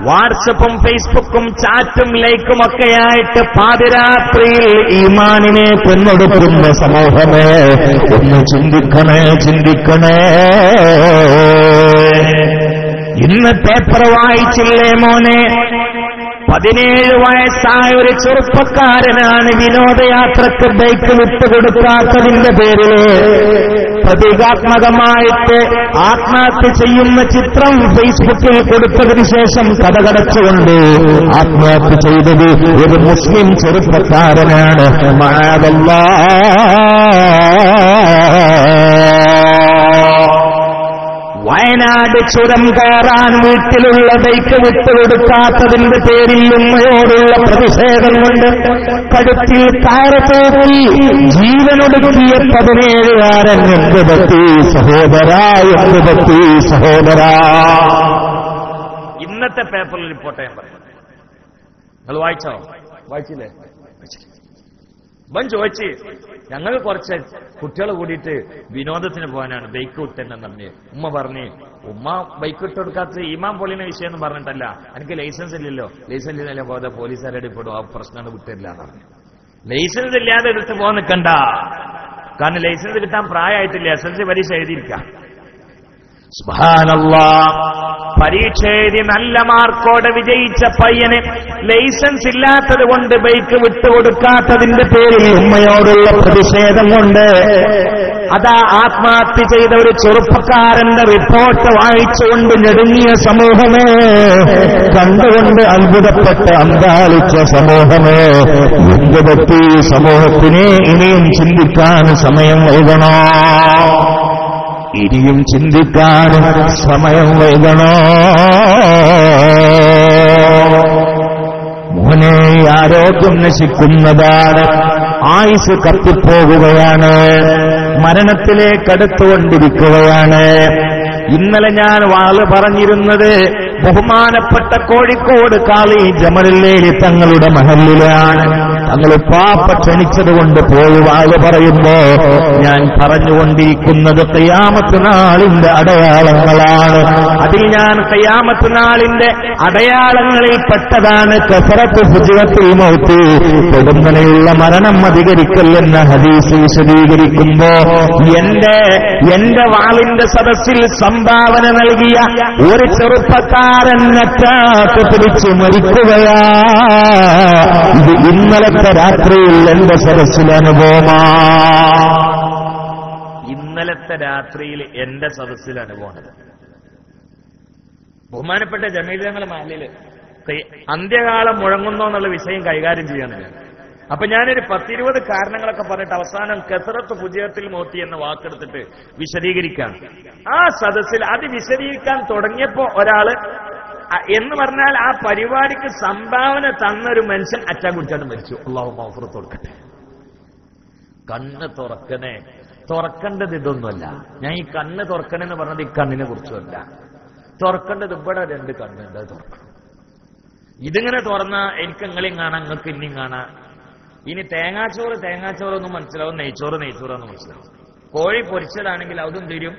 വാട്സപ്പും ഫേസ്ബുക്കും ചാറ്റും ലൈക്കും ഒക്കെയായിട്ട് പാതിരാത്രിയിൽ ഈമാനിനെ കൊന്നൊടുക്കുന്ന സമൂഹമേ, ഒന്ന് ചിന്തിക്കണേ, ചിന്തിക്കണേ. ഇന്ന് പേപ്പർ വായിച്ചില്ലേ മോനെ? 17 വയസ്സായ ഒരു ചെറുപ്പക്കാരനാണ് വിനോദയാത്രക്ക് ബൈക്ക് വിട്ടുകൊടുക്കാത്തതിന്റെ പേരിൽ പ്രതീകാത്മകമായിട്ട് ആത്മഹത്യ ചെയ്യുന്ന ചിത്രം ഫേസ്ബുക്കിൽ കൊടുത്തതിനു ശേഷം കടകടച്ചുകൊണ്ട് ആത്മഹത്യ ചെയ്തത് ഒരു മുസ്ലിം ചെറുപ്പക്കാരനാണ്. വയനാട് ചുരം കയറാൻ വീട്ടിലുള്ള ബൈക്ക് വിട്ടുകൊടുക്കാത്തതിന്റെ പേരിൽ ഉമ്മയോടുള്ള പ്രതിഷേധം കൊണ്ട് കടുത്തിൽ കയറ് തൂക്കി ജീവനൊടുക്കിയ 17കാരൻ എന്ത് പറ്റി സഹോദരാ, എന്ത് പറ്റി സഹോദരാ? ഇന്നത്തെ പേപ്പറിൽ റിപ്പോർട്ട് ചെയ്യാൻ പറയും. നിങ്ങൾ വായിച്ചോ? വായിച്ചില്ലേ? ചോദിച്ച് ഞങ്ങൾ കുറച്ച് കുട്ടികൾ കൂടിയിട്ട് വിനോദത്തിന് പോകാനാണ് ബൈക്ക് വിട്ടെന്ന് പറഞ്ഞ്. ഉമ്മ പറഞ്ഞ്, ഉമ്മ ബൈക്ക് വിട്ടെടുക്കാത്ത ഈമാൻ പൊളിയുന്ന വിഷയം എന്ന് പറഞ്ഞിട്ടല്ല, എനിക്ക് ലൈസൻസ് ഇല്ലല്ലോ, ലൈസൻസ് ഇല്ലല്ലോ പോകാതെ പോലീസുകാരുടെ പെടും, ആ പ്രശ്നമാണ് വിട്ടില്ല എന്ന് പറഞ്ഞു. ലൈസൻസ് ഇല്ലാതെ എടുത്ത് പോകാൻ നിൽക്കണ്ട. കാരണം ലൈസൻസ് കിട്ടാൻ പ്രായമായിട്ടില്ല, SSLC പരീക്ഷ എഴുതിയിരിക്കാം. സുബ്ഹാനല്ലാഹ്, പരീക്ഷ എഴുതി നല്ല മാർക്കോടെ വിജയിച്ച പയ്യന് ലൈസൻസ് ഇല്ലാത്തത് കൊണ്ട് ബൈക്ക് വിട്ടുകൊടുക്കാത്തതിന്റെ പേരിൽ ഉമ്മയോടുള്ള പ്രതിഷേധം കൊണ്ട് അതാ ആത്മഹത്യ ചെയ്ത ഒരു ചെറുപ്പക്കാരന്റെ റിപ്പോർട്ട് വായിച്ചുകൊണ്ട് ഞെടുങ്ങിയ സമൂഹമേ, കണ്ടുകൊണ്ട് അത്ഭുതപ്പെട്ട് അന്താളിച്ച സമൂഹമേ, എന്ത് പറ്റി സമൂഹത്തിനെ? ഇനിയും ചിന്തിക്കാൻ സമയം വൈകണോ? ഇനിയും ചിന്തിക്കാൻ സമയം വൈകണോ? മോനെ, ആരോഗ്യം നശിക്കുന്നതാണ്, ആയുസ് കത്തിപ്പോകുകയാണ്, മരണത്തിലേക്കടുത്തുകൊണ്ടിരിക്കുകയാണ്. ഇന്നലെ ഞാൻ വാള് പറഞ്ഞിരുന്നത് ബഹുമാനപ്പെട്ട കോഴിക്കോട് കാളി ജമലുല്ലേലി തങ്ങളുടെ മഹല്ലിലാണ്. തങ്ങൾ പാപ്പ ക്ഷണിച്ചതുകൊണ്ട് പോയി വാള് പറയുമ്പോ ഞാൻ പറഞ്ഞുകൊണ്ടിരിക്കുന്നത് ഖിയാമത്ത് നാളിന്റെ അടയാളങ്ങളാണ്. അതിൽ ഞാൻ ഖിയാമത്ത് നാളിന്റെ അടയാളങ്ങളിൽ പെട്ടതാണ് കസറത്ത് ഫുജ്റത്തുൽ മൗത്ത്, കൊടുന്നനെയുള്ള മരണം അധികരിക്കൽ എന്ന ഹദീസ് വിശദീകരിക്കുമ്പോ എന്റെ വാളിന്റെ സദസ്സിൽ സംഭാവന നൽകിയ ഒരു ചെറുപ്പക്കാരൻ അറ്റാക്ക് പിടിച്ച് മരിക്കുകയാ. ഇത് ഇന്നലത്തെ രാത്രിയിൽ എന്റെ സദസ്സിൽ അനുഭവമാ. ഇന്നലത്തെ രാത്രിയിൽ എന്റെ സദസ്സിൽ അനുഭവമാണ്. ബഹുമാനപ്പെട്ട ജമീൽ തങ്ങളുടെ മഹല്ലില് അന്ത്യകാലം മുഴങ്ങുന്നോ എന്നുള്ള വിഷയം കൈകാര്യം ചെയ്യാനാണ്. അപ്പൊ ഞാനൊരു 10-20 കാരണങ്ങളൊക്കെ പറഞ്ഞിട്ട് അവസാനം കസറത്ത് ഫുജ്റത്തുൽ മൗത്ത് എന്ന വാക്കെടുത്തിട്ട് വിശദീകരിക്കാം. ആ സദസ്സിൽ അത് വിശദീകരിക്കാൻ തുടങ്ങിയപ്പോ ഒരാള് എന്ന് പറഞ്ഞാൽ ആ പരിപാടിക്ക് സംഭാവന തന്നൊരു മനുഷ്യൻ അറ്റാക്ക് കുടിച്ചാണ് മരിച്ചു. അല്ലാഹു മഗ്ഫിറത്ത് കൊടുക്കട്ടെ. കണ്ണ് തുറക്കണേ, തുറക്കേണ്ടത് ഇതൊന്നുമല്ല. ഞാൻ ഈ കണ്ണ് തുറക്കണെന്ന് പറഞ്ഞത് ഈ കണ്ണിനെ കുറിച്ചല്ല. തുറക്കേണ്ടത് ഇവിടെ 2 കണ്ണുണ്ട്, അത് തുറക്കണം. ഇതിങ്ങനെ തുറന്നാ എനിക്ക് നിങ്ങളെയും കാണാം, നിങ്ങൾക്ക് ഇനിയും കാണാം. ഇനി തേങ്ങാച്ചോറൊന്നും മനസ്സിലാവും, നെയ്ച്ചോറൊന്നും മനസ്സിലാവും. കോഴി പൊരിച്ചതാണെങ്കിൽ അതും തിരും,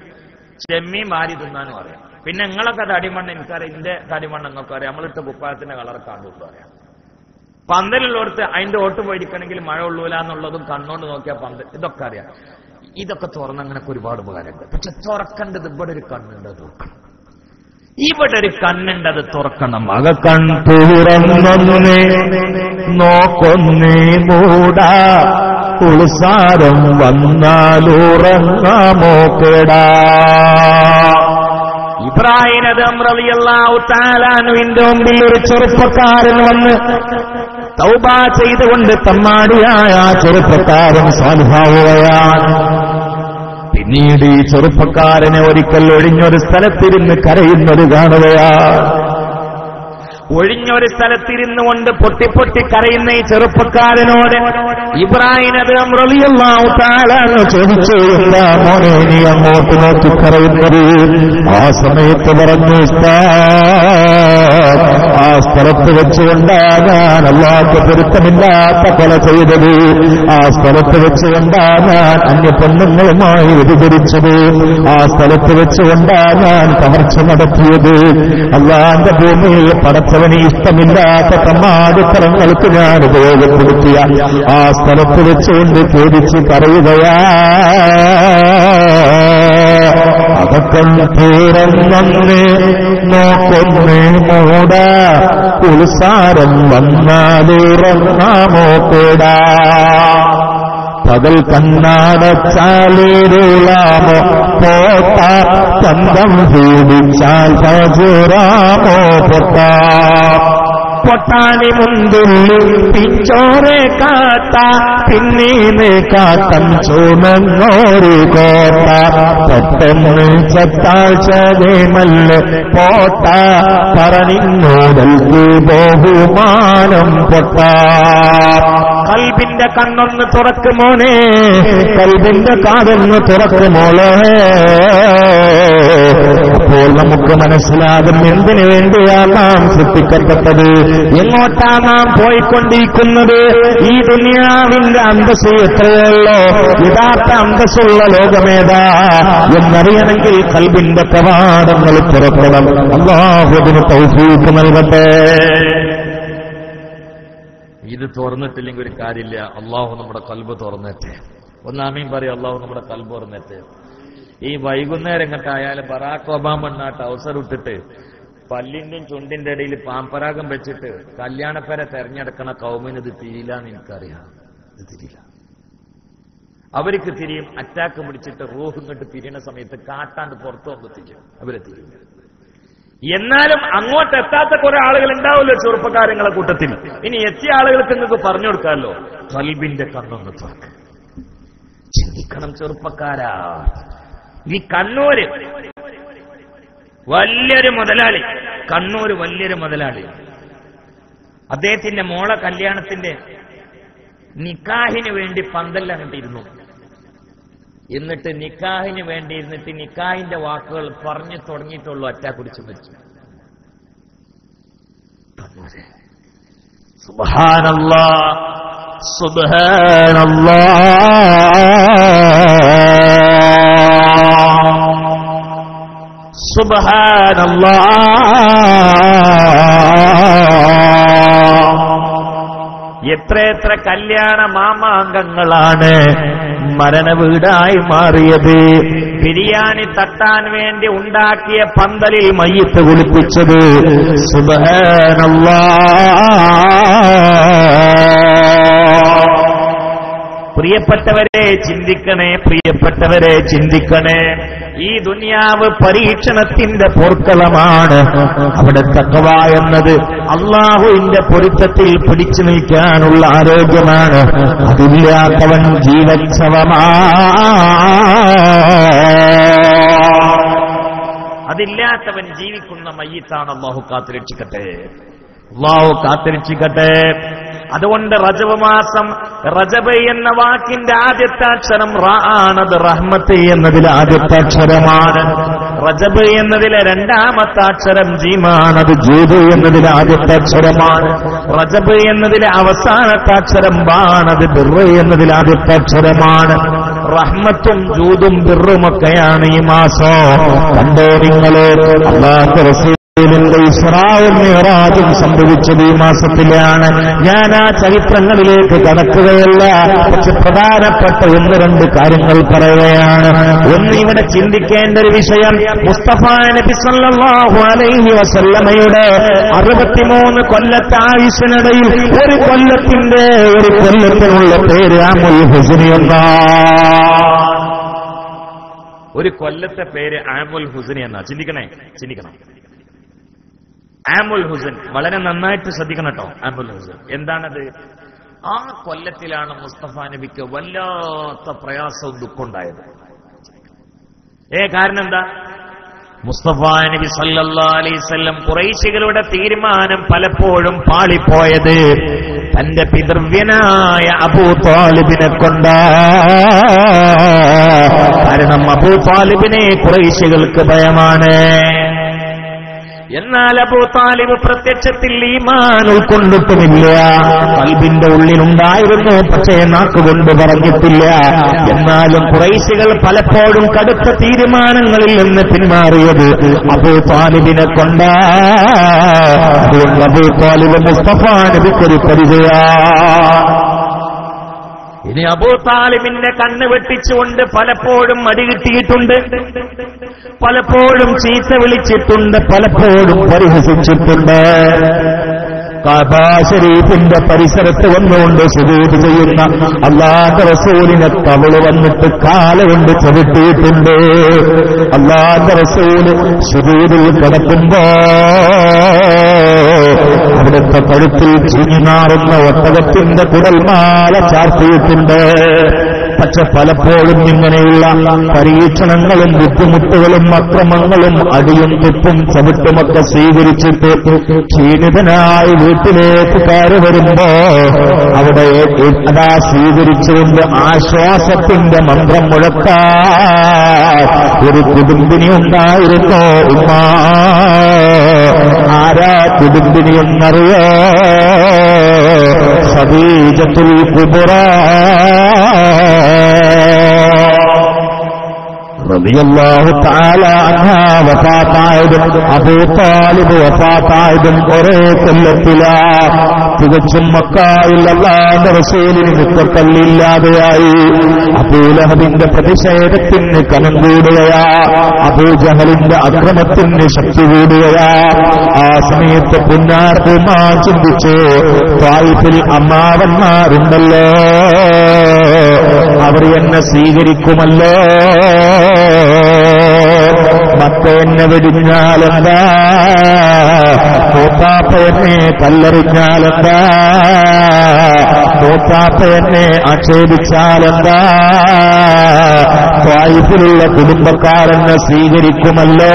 ചെമ്മീൻ വാരി തിന്നാനും അറിയാം. പിന്നെ നിങ്ങളൊക്കെ തടിമണ്ണ് എനിക്കറിയാം, എന്റെ തടിമണ്ണ് എന്നൊക്കെ അറിയാം. നമ്മളിട്ട കുപ്പായത്തിന്റെ കളർ കാണുള്ളൂ അറിയാം. പന്തലുള്ളടത്ത് അതിന്റെ ഓട്ട് പോയിരിക്കണമെങ്കിൽ മഴ ഉള്ളൂല എന്നുള്ളതും കണ്ണോണ്ട് നോക്കിയാൽ പന്തൽ, ഇതൊക്കെ അറിയാം. ഇതൊക്കെ തുറന്ന് അങ്ങനെയൊക്കെ ഒരുപാട് ഉപകാരമുണ്ട്. പക്ഷെ തുറക്കേണ്ടത് ഇവിടെ ഒരു കണ്ണുണ്ട്, അത് തുറക്കണം. ഇവിടെ ഒരു കണ്ണുണ്ട്, അത് തുറക്കണം. അകക്കൺ തുറന്നൊന്നേ നോക്കൊന്നേ മൂടാ, ഉത്സാരം വന്നാലുറങ്ങാമോ കേടാ. ഇബ്രാഹിം നബി റളിയല്ലാഹു തആല അൻഹുവിന്റെ മുമ്പിൽ ഒരു ചെറുപ്പക്കാരൻ വന്ന് തൗബ ചെയ്തുകൊണ്ട് തമ്മാടിയായ ആ ചെറുപ്പക്കാരൻ സാലിഹാവുകയാണ്. പിന്നീട് ഈ ചെറുപ്പക്കാരനെ ഒരിക്കൽ ഒഴിഞ്ഞൊരു സ്ഥലത്തിരുന്ന് കരയുന്നത് കാണുകയാണ്. ഒഴിഞ്ഞൊരു സ്ഥലത്തിരുന്നു കൊണ്ട് പൊട്ടി കരയുന്ന ഈ ചെറുപ്പക്കാരനോട് ഇബ്രാഹിം നബി റളിയല്ലാഹു തആല ചോദിച്ചു, എന്താ മോനെ നീ അങ്ങോട്ട് നോക്കി കരയുന്നത്? ആ സമയത്ത് പറഞ്ഞു, ആ സ്ഥലത്ത് വെച്ചുകൊണ്ടാണ് ഞാൻ അല്ലാഹുവിന്റെ പൊരുത്തമില്ലാത്ത കൊല ചെയ്തത്. ആ സ്ഥലത്ത് വെച്ചുകൊണ്ടാണ് ഞാൻ അന്യപെണ്ണുങ്ങളുമായി വ്യഭിചരിച്ചത്. ആ സ്ഥലത്ത് വെച്ചുകൊണ്ടാണ് ഞാൻ കവർച്ച നടത്തിയത്. അല്ലാഹുവിന്റെ ഭൂമിയിൽ പടച്ചവന് ഇഷ്ടമില്ലാത്ത തമ്മാടിത്തരങ്ങൾക്ക് ഞാൻ ഉപയോഗപ്പെടുത്തിയ ആ സ്ഥലത്ത് വെച്ചുകൊണ്ട് ഖേദിച്ച് പറയുകയാ. അതൊക്കെ തുറന്നൊന്ന് നോക്കൊന്ന് മൂട, ഉത്സാരം വന്നാലുറങ്ങാമോ കൂടാ. പകൽ കണ്ണാടച്ചാലിരുളാമോ പോട്ട, ചന്തം പീഡിച്ചാൽ പജുറാമോ പൊട്ട. പൊട്ടാനി മുന്തുള്ളി പിച്ചോറെ കാട്ട, പിന്നീന്ന് കാട്ടം ചുമന്നോരു കോട്ട. പെട്ടെന്ന് ചത്താൽ ചതേമല്ല പോട്ട, പറഞ്ഞോടൽക്ക് ബഹുമാനം പൊട്ട. കൽബിന്റെ കണ്ണൊന്ന് തുറക്കുമോനെ, കൽബിന്റെ കാതൊന്ന് തുറക്കുമോളെ. അപ്പോൾ നമുക്ക് മനസ്സിലാകും എന്തിനു വേണ്ടിയാ നാം സൃഷ്ടിക്കപ്പെട്ടത്, എങ്ങോട്ടാ നാം പോയിക്കൊണ്ടിരിക്കുന്നത്. ഈ ദുനിയാവിന്റെ അന്തസ്സ് എത്രയുള്ളോ, യഥാർത്ഥ അന്തസ്സുള്ള ലോകമേതാ എന്നറിയണമെങ്കിൽ കൽബിന്റെ കവാടങ്ങൾ തുറക്കണം. അല്ലാഹു അതിന് തൗഫീഖ് നൽകട്ടെ. ഇത് തുറന്നിട്ടില്ലെങ്കിൽ ഒരു കാര്യമില്ല. അള്ളാഹു നമ്മുടെ കൽബ് തുറന്നേറ്റെ. ഒന്നാമീൻ പറയും, അള്ളാഹു നമ്മുടെ കൽബ് തുറന്നേറ്റെ. ഈ വൈകുന്നേരം കണ്ടായാലും ബറാക്ക് ഒബാമ നാട്ട് അവസരം ഇട്ടിട്ട് പല്ലിന്റെയും ചുണ്ടിന്റെ ഇടയിൽ പാമ്പരാഗം വെച്ചിട്ട് കല്യാണപ്പേര തെരഞ്ഞെടുക്കണ കൗമിന് ഇത് തിരിയില്ലാന്ന് എനിക്കറിയാം. ഇത് തിരിയില്ല. അവർക്ക് തിരിയും. അറ്റാക്ക് പിടിച്ചിട്ട് റൂഹ് ഇങ്ങോട്ട് തിരിയണ സമയത്ത് കാട്ടാണ്ട് പുറത്തു വന്ന് തിരിയും. അവരെ തിരിയും. എന്നാലും അങ്ങോട്ട് എത്താത്ത കുറെ ആളുകൾ ഉണ്ടാവുമല്ലോ ചെറുപ്പക്കാരങ്ങളെ കൂട്ടത്തിൽ. ഇനി എത്തിയ ആളുകൾക്ക് നിങ്ങൾക്ക് പറഞ്ഞു കൊടുക്കാമല്ലോ, കൽബിന്റെ കണ്ണൊന്ന് തുറക്ക്, ചിന്തിക്കണം ചെറുപ്പക്കാരാ. ഈ കണ്ണൂര് വലിയൊരു മുതലാളി, കണ്ണൂര് വലിയൊരു മുതലാളി, അദ്ദേഹത്തിന്റെ മോളെ കല്യാണത്തിന്റെ നിക്കാഹിന് വേണ്ടി പന്തലിൽ അങ്ങോട്ടിരുന്നു. എന്നിട്ട് നിക്കാഹിന് വേണ്ടി ഇരുന്നിട്ട് നിക്കാഹിന്റെ വാക്കുകൾ പറഞ്ഞു തുടങ്ങിയിട്ടുള്ളൂ, അറ്റാക്ക് പിടിച്ചു മരിച്ചു. സുബ്ഹാനല്ലാഹ് സുബ്ഹാനല്ലാഹ് സുബ്ഹാനല്ലാഹ്. എത്രയെത്ര കല്യാണ മാമാങ്കങ്ങളാണ് മരണവീടായി മാറിയത്. ബിരിയാണി തട്ടാൻ വേണ്ടി ഉണ്ടാക്കിയ പന്തലിൽ മയ്യിത്ത് കുളിപ്പിച്ചത്. സുബ്ഹാനല്ലാഹ്. പ്രിയപ്പെട്ടവരെ ചിന്തിക്കണേ, പ്രിയപ്പെട്ടവരെ ചിന്തിക്കണേ. ഈ ദുനിയാവ് പരീക്ഷണത്തിന്റെ പോർക്കളമാണ്. അവിടെ തഖ്വ എന്നത് അല്ലാഹുവിന്റെ പൊരുത്തത്തിൽ പിടിച്ചു നിൽക്കാനുള്ള ആരോഗ്യമാണ്. അതില്ലാത്തവൻ അതില്ലാത്തവൻ ജീവിക്കുന്ന മയ്യിത്താണ്. അല്ലാഹു കാത്തുരക്ഷിക്കട്ടെ, അല്ലാഹു കാത്തുരക്ഷിക്കട്ടെ. അതുകൊണ്ട് റജബ് മാസം, റജബ് എന്ന വാക്കിന്റെ ആദ്യത്തെ അക്ഷരം റാ ആണത്. റഹ്മത്ത് എന്നതിലെ ആദ്യത്തെ അക്ഷരമാണ്. റജബ് എന്നതിലെ രണ്ടാമത്തെ അക്ഷരം ജീമാണത്. ജൂദ് എന്നതിലെ ആദ്യത്തെ അക്ഷരമാണ്. റജബ് എന്നതിലെ അവസാനത്തെ അക്ഷരം ബാണത്. ബിർറ് എന്നതിലെ ആദ്യത്തെ അക്ഷരമാണ്. റഹ്മത്തും ജൂദും ബിർറുമൊക്കെയാണ് ഈ മാസം. കണ്ടോ നിങ്ങള്, അല്ലാഹുവിന്റെ റസൂൽ ഇസ്രാഉം മിഅ്റാജും സംഭവിച്ചത് ഈ മാസത്തിലാണ്. ഞാൻ ആ ചരിത്രങ്ങളിലേക്ക് കടക്കുകയല്ല, പക്ഷെ പ്രധാനപ്പെട്ട ഒന്ന് രണ്ട് കാര്യങ്ങൾ പറയുകയാണ്. ഒന്ന്, ഇവിടെ ചിന്തിക്കേണ്ട ഒരു വിഷയം, മുസ്തഫ നബി സല്ലല്ലാഹു അലൈഹി വസല്ലമയുടെ 63 കൊല്ലത്തെ ആയുസ്സിനിടയിൽ ഒരു കൊല്ലത്തിനുള്ള പേര് ആമുൽ ഹുസ്നി എന്നാണ്. ഒരു കൊല്ലത്തെ പേര് ആമുൽ ഹുസ്നി എന്നാ. ചിന്തിക്കണം. ആമുൽ ഹുസൻ വളരെ നന്നായിട്ട് ശ്രദ്ധിക്കണം കേട്ടോ. ആമുൽ ഹുസൻ എന്താണത്? ആ കൊല്ലത്തിലാണ് മുസ്തഫ നബിക്ക് വല്ലാത്ത പ്രയാസവും ദുഃഖമുണ്ടായത്. കാരണം എന്താ? മുസ്തഫ നബി സല്ലല്ലാഹു അലൈഹി വസല്ലം ഖുറൈശികളുടെ തീരുമാനം പലപ്പോഴും പാളിപ്പോയത് തന്റെ പിതൃവ്യനായ അബൂ ത്വാലിബിനെ കൊണ്ടാ. കാരണം അബൂ ത്വാലിബിനെ ഖുറൈശികൾക്ക് ഭയമാണ്. എന്നാൽ അബൂ താലിബ് പ്രത്യക്ഷത്തിൽ ഈമാൻ ഉൾക്കൊണ്ടിട്ടുമില്ല. ഖൽബിന്റെ ഉള്ളിലുണ്ടായിരുന്നു, പക്ഷേ നാക്കുകൊണ്ട് പറഞ്ഞിട്ടില്ല. എന്നാലും ഖുറൈശികൾ പലപ്പോഴും കടുത്ത തീരുമാനങ്ങളിൽ നിന്ന് പിന്മാറിയത് അബൂ താലിബിനെ കൊണ്ടാ. അബൂ താലിബ് മുസ്തഫ നബിക്കൊരു പരിചയ. ഇനി അബൂ താലിബിന്റെ കണ്ണ് വെട്ടിച്ചുകൊണ്ട് പലപ്പോഴും അടി കിട്ടിയിട്ടുണ്ട്, പലപ്പോഴും ചീത്ത വിളിച്ചിട്ടുണ്ട്, പലപ്പോഴും പരിഹസിച്ചിട്ടുണ്ട്. കഅബ ശരീഫിന്റെ പരിസരത്ത് വന്നുകൊണ്ട് സുജൂദ് ചെയ്യുന്ന അല്ലാഹുവിന്റെ റസൂലിനെ തവള് വന്നിട്ട് കാലുകൊണ്ട് ചവിട്ടിയിട്ടുണ്ട്. അല്ലാഹുവിന്റെ റസൂൽ സുജൂദിൽ കിടക്കുമ്പോ അവിടുത്തെ കഴുത്തിൽ ചീഞ്ഞാറുന്ന ഒട്ടകത്തിന്റെ കുടൽമാല ചാർത്തിയിട്ടുണ്ട്. പക്ഷെ പലപ്പോഴും ഇങ്ങനെയുള്ള പരീക്ഷണങ്ങളും ബുദ്ധിമുട്ടുകളും അക്രമങ്ങളും അടിയും തുപ്പും ചവിട്ടുമൊക്കെ സ്വീകരിച്ചിട്ട് ക്ഷീണിതനായി വീട്ടിലേക്ക് കയറി വരുമ്പോ അവിടെ അതാ സ്വീകരിച്ചുകൊണ്ട് ആശ്വാസത്തിന്റെ മന്ത്രം മുഴക്കാൻ ഒരു കുടുംബിനി ഉണ്ടായിരുന്നു. ഉമ്മ, ആരാ കുടുംബിനി എന്നറിയോ? ഖദീജത്തുൽ കുബ്ര റളിയല്ലാഹു തആല അൻഹാ വഫാത്തായതും അബൂ താലിബ് വഫാത്തായതും ഒരേ കൊല്ലത്തിലാ. തികച്ചും മക്കയിൽ അല്ലാഹുവിന്റെ റസൂലിന് മുത്തപ്പല്ലില്ലാതെയായി. അബൂലഹബിന്റെ പ്രതിഷേധത്തിന് കനം കൂടുകയാ, അബൂജഹലിന്റെ അക്രമത്തിന് ശക്തി കൂടുകയാ. ആ സമയത്ത് പുന്നാർമാ ചിന്തിച്ചു, ത്വായിഫിൽ അമ്മാവന്മാരുണ്ടല്ലോ, അവർ എന്നെ സ്വീകരിക്കുമല്ലോ. മക്ക എന്നെ വെടിഞ്ഞാലെന്താ, മൂത്താപ്പ എന്നെ കല്ലെറിഞ്ഞാലെന്താ, മൂത്താപ്പ എന്നെ ആക്ഷേപിച്ചാലെന്താ, ത്വായിഫിലുള്ള കുടുംബക്കാരെന്നെ സ്വീകരിക്കുമല്ലോ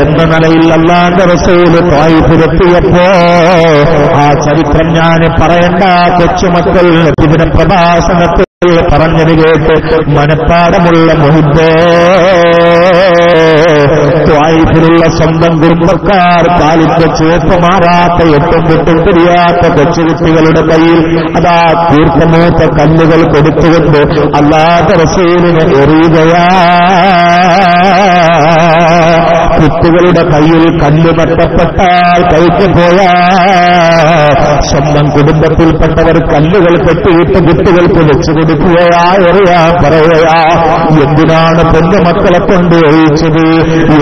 എന്ന നിലയിൽ അല്ലാഹുവിന്റെ റസൂൽ ത്വായിഫിലെത്തിയപ്പോ ആ ചരിത്രം ഞാൻ പറയണ്ട. കൊച്ചുമക്കൾ ഇതിന്റെ പ്രഭാഷണത്തിൽ പറഞ്ഞത് കേട്ട് മനപ്പാടമുള്ള മുഹിബ്ബേ, ത്വായിഫിലുള്ള സ്വന്തം കുടുംബക്കാർ കാലിന്റെ ചുവപ്പ് മാറാത്ത എട്ടും പൊട്ടും തിരിയാത്ത കൊച്ചുകുട്ടികളുടെ കയ്യിൽ അതാ തീർത്ഥമൂത്ത കല്ലുകൾ കൊടുത്തുകൊണ്ട് അല്ലാഹുവിന്റെ റസൂലിനെ എറിയുകയാ. കുട്ടികളുടെ കയ്യിൽ കല്ല് നഷ്ടപ്പെട്ടാൽ കൈക്ക് പോയാ സ്വന്തം കുടുംബത്തിൽപ്പെട്ടവർ കല്ലുകൾ കെട്ടിയിട്ട് കുട്ടികൾക്ക് വെച്ചു കൊടുക്കുകയാ, എറിയാ, പറയുകയാ. എന്തിനാണ് പൊന്നുമക്കളെ കൊണ്ട് എറിയിച്ചത്?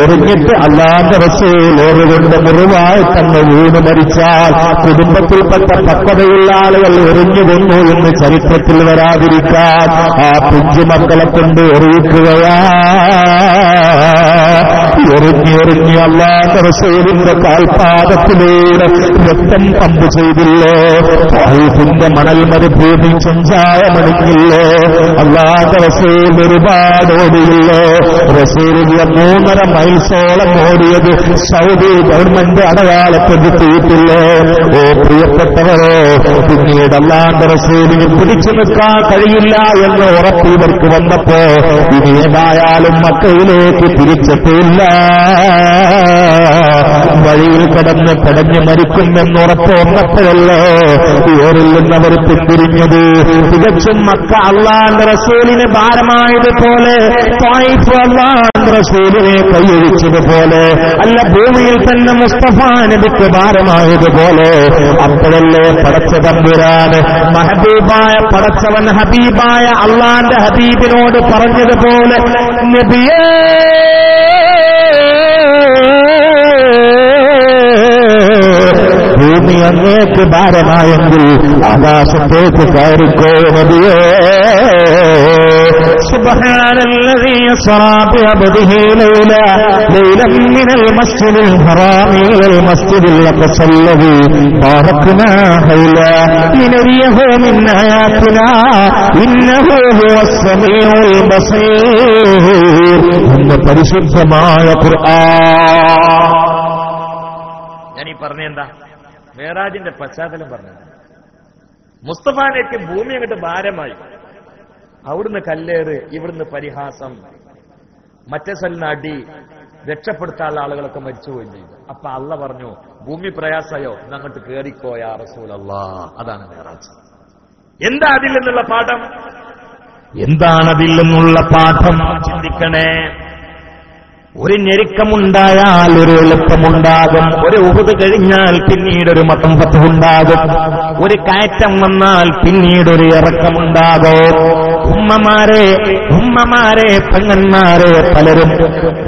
എറിഞ്ഞിട്ട് അല്ലാഹുവിന്റെ റസൂൽ ഓറുകൊണ്ട് മുറിവായി തന്നെ വീണ് മരിച്ചാൽ കുടുംബത്തിൽപ്പെട്ട പക്വതയുള്ള ആളുകൾ എറിഞ്ഞു കൊന്നു എന്ന് ചരിത്രത്തിൽ വരാതിരിക്കാൻ ആ കുഞ്ഞുമക്കളെ കൊണ്ട് എറിയിക്കുകയാ. എറിഞ്ഞെറിഞ്ഞ് അല്ലാഹുവിന്റെ റസൂലിന്റെ കാൽപാദത്തിലൂടെ രക്തം പമ്പ് ചെയ്തില്ലോ. ത്വായിഫിന്റെ മണൽ മരുഭൂമി ചഞ്ചായമണിഞ്ഞില്ലോ. അല്ലാഹുവിന്റെ റസൂൽ ഒരുപാട് ഓടിയില്ലോ. റസൂൽ 3.5 മൈൽസോളം ഓടിയത് സൗദി ഗവൺമെന്റ് അടയാളപ്പെടുത്തിയിട്ടില്ലോ. ഓ പ്രിയപ്പെട്ടവരോ, പിന്നീട് അല്ലാഹുവിന്റെ റസൂലിന് പിടിച്ചു നിൽക്കാൻ കഴിയില്ല എന്ന് ഉറപ്പ് ഇവർക്ക് വന്നപ്പോ ഇനി ഏതായാലും മക്കയിലേക്ക് തിരിച്ചെത്തിയില്ല. വഴിയിൽ കിടന്ന് പടഞ്ഞു മരിക്കുമെന്നുറപ്പ് വന്നപ്പോഴല്ലോ ഓരിൽ നിന്നവർ പിന്തിരിഞ്ഞത്. തികച്ചും മക്ക അല്ലാഹുവിന്റെ റസൂലിന് ഭാരമായതുപോലെ ത്വായിഫ് അല്ലാഹുവിന്റെ റസൂലിനെ കൈയൊഴിച്ചതുപോലെ അല്ല, ഭൂമിയിൽ തന്നെ മുസ്തഫ നബിക്ക് ഭാരമായതുപോലെ അപ്പോഴല്ലേ പടച്ച തമ്പുരാൻ മഹബൂബായ പടച്ചവൻ ഹബീബായ അല്ലാഹുവിന്റെ ഹബീബിനോട് പറഞ്ഞതുപോലെ, നബിയേ ഭൂമി അങ്ങേക്ക് ഭാരമായെങ്കിൽ ആകാശത്തേക്ക് കയറിക്കോ നബിയേ. സുബ്ഹാനല്ലദീ അസ്റാ ബിഅബ്ദിഹി ലൈലൻ മിനൽ മസ്ജിദിൽ ഹറാമി ഇലൽ മസ്ജിദിൽ അഖ്സല്ലദീ ബാറക്നാ ഹൗലാ ലിനരിയഹു മിൻ ആയാതിനാ ഇന്നഹു ഹുവസ് സമീഉൽ ബസീർ എന്ന പരിശുദ്ധമായ ഖുർആൻ. ഞാനീ പറഞ്ഞെന്താ മേറാജിന്റെ പശ്ചാത്തലം പറഞ്ഞത്. മുസ്തഫാനേക്ക് ഭൂമി അങ്ങോട്ട് ഭാരമായി. അവിടുന്ന് കല്ലേറ്, ഇവിടുന്ന് പരിഹാസം, മറ്റേ സ്ഥലത്ത് അടി, രക്ഷപ്പെടുത്താനുള്ള ആളുകളൊക്കെ മരിച്ചുപോയി ചെയ്തു. അപ്പൊ അള്ള പറഞ്ഞു, ഭൂമി പ്രയാസയോ എന്നങ്ങോട്ട് കേറിക്കോ യാ റസൂലല്ലാഹ്. അതാണ് മിഅ്റാജ്. എന്താ അതിൽ നിന്നുള്ള പാഠം? എന്താണതിൽ നിന്നുള്ള പാഠം? ചിന്തിക്കണേ. ഒരു ഞെരുക്കമുണ്ടായാൽ ഒരു എളുപ്പമുണ്ടാകും. ഒരു ഉഹുദ് കഴിഞ്ഞാൽ പിന്നീട് ഒരു മതം ഫത്ഹുണ്ടാകും. ഒരു കയറ്റം വന്നാൽ പിന്നീട് ഒരു ഇറക്കമുണ്ടാകും. ഉമ്മമാരെ പെങ്ങന്മാരെ പലരും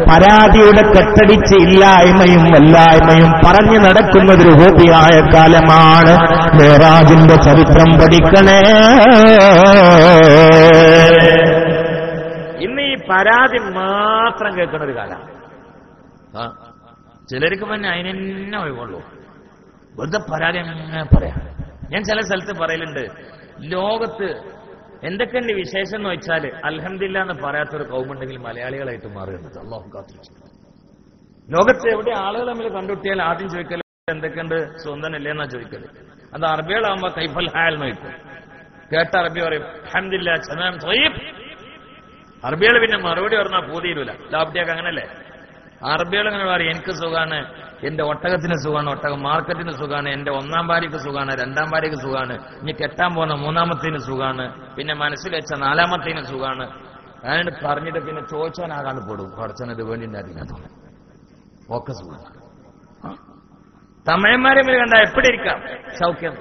പരാതിയുടെ കെട്ടടിച്ച് ഇല്ലായ്മയും വല്ലായ്മയും പറഞ്ഞു നടക്കുന്നതൊരു ഹോബിയായ കാലമാണ്. മിഅ്റാജിന്റെ ചരിത്രം പഠിക്കണേ. ഇന്ന് ഈ പരാതി മാത്രം കേൾക്കുന്ന ഒരു കാലം. ചിലർക്ക് പിന്നെ അതിനെന്നെ ഒഴിവുള്ളൂ. വെറുതെ പരാതി അങ്ങനെ പറയാം. ഞാൻ ചില സ്ഥലത്ത് പറയലുണ്ട്, ലോകത്ത് എന്തൊക്കെയുണ്ട് വിശേഷം എന്ന് വെച്ചാൽ അൽഹംദുലില്ലാഹ് എന്ന് പറയാത്തൊരു കൗമുണ്ടെങ്കിൽ മലയാളികളായിട്ട് മാറുകയാണ്. അല്ലാഹു കാത്തിരക്ഷിക്കട്ടെ. ലോകത്ത് എവിടെ ആളുകൾ തമ്മിൽ കണ്ടുകിട്ടിയാൽ ആദ്യം ചോദിക്കല് എന്തൊക്കെയുണ്ട്, സ്വന്തനല്ലേ എന്നാ ചോദിക്കല്. അത് അറബികളാകുമ്പോ കൈഫൽ ഹാൽ എന്ന് ചോദിക്കും. കേട്ട അറബി പറയും അൽഹംദുലില്ലാഹ് തമാം ത്വയ്യിബ്. അറബികൾ പിന്നെ മറുപടി പറഞ്ഞാൽ പൂതിയില്ല. ലാബ്ഡിയൊക്കെ അങ്ങനല്ലേ? അറബികൾ അങ്ങനെ പറയും, എനിക്ക് സുഖാണ്, എന്റെ ഒട്ടകത്തിന് സുഖാണ്, ഒട്ടകം മാർക്കറ്റിന് സുഖാണ്, എന്റെ ഒന്നാം ഭാര്യക്ക് സുഖാണ്, രണ്ടാം ഭാര്യക്ക് സുഖാണ്, ഇനി കെട്ടാൻ പോകുന്ന മൂന്നാമത്തേന് സുഖാണ്, പിന്നെ മനസ്സിൽ വെച്ച നാലാമത്തേന് സുഖാണ്. അങ്ങനെ പറഞ്ഞിട്ട് പിന്നെ ചോദിച്ചാനാകാണ്ട് പോടും. കുറച്ചത് വേണ്ടിണ്ടായിരുന്നു ഒക്കെ സുഖം. തമിഴന്മാരെ കണ്ട എപ്പിടി ഇരിക്കാം സൗഖ്യം.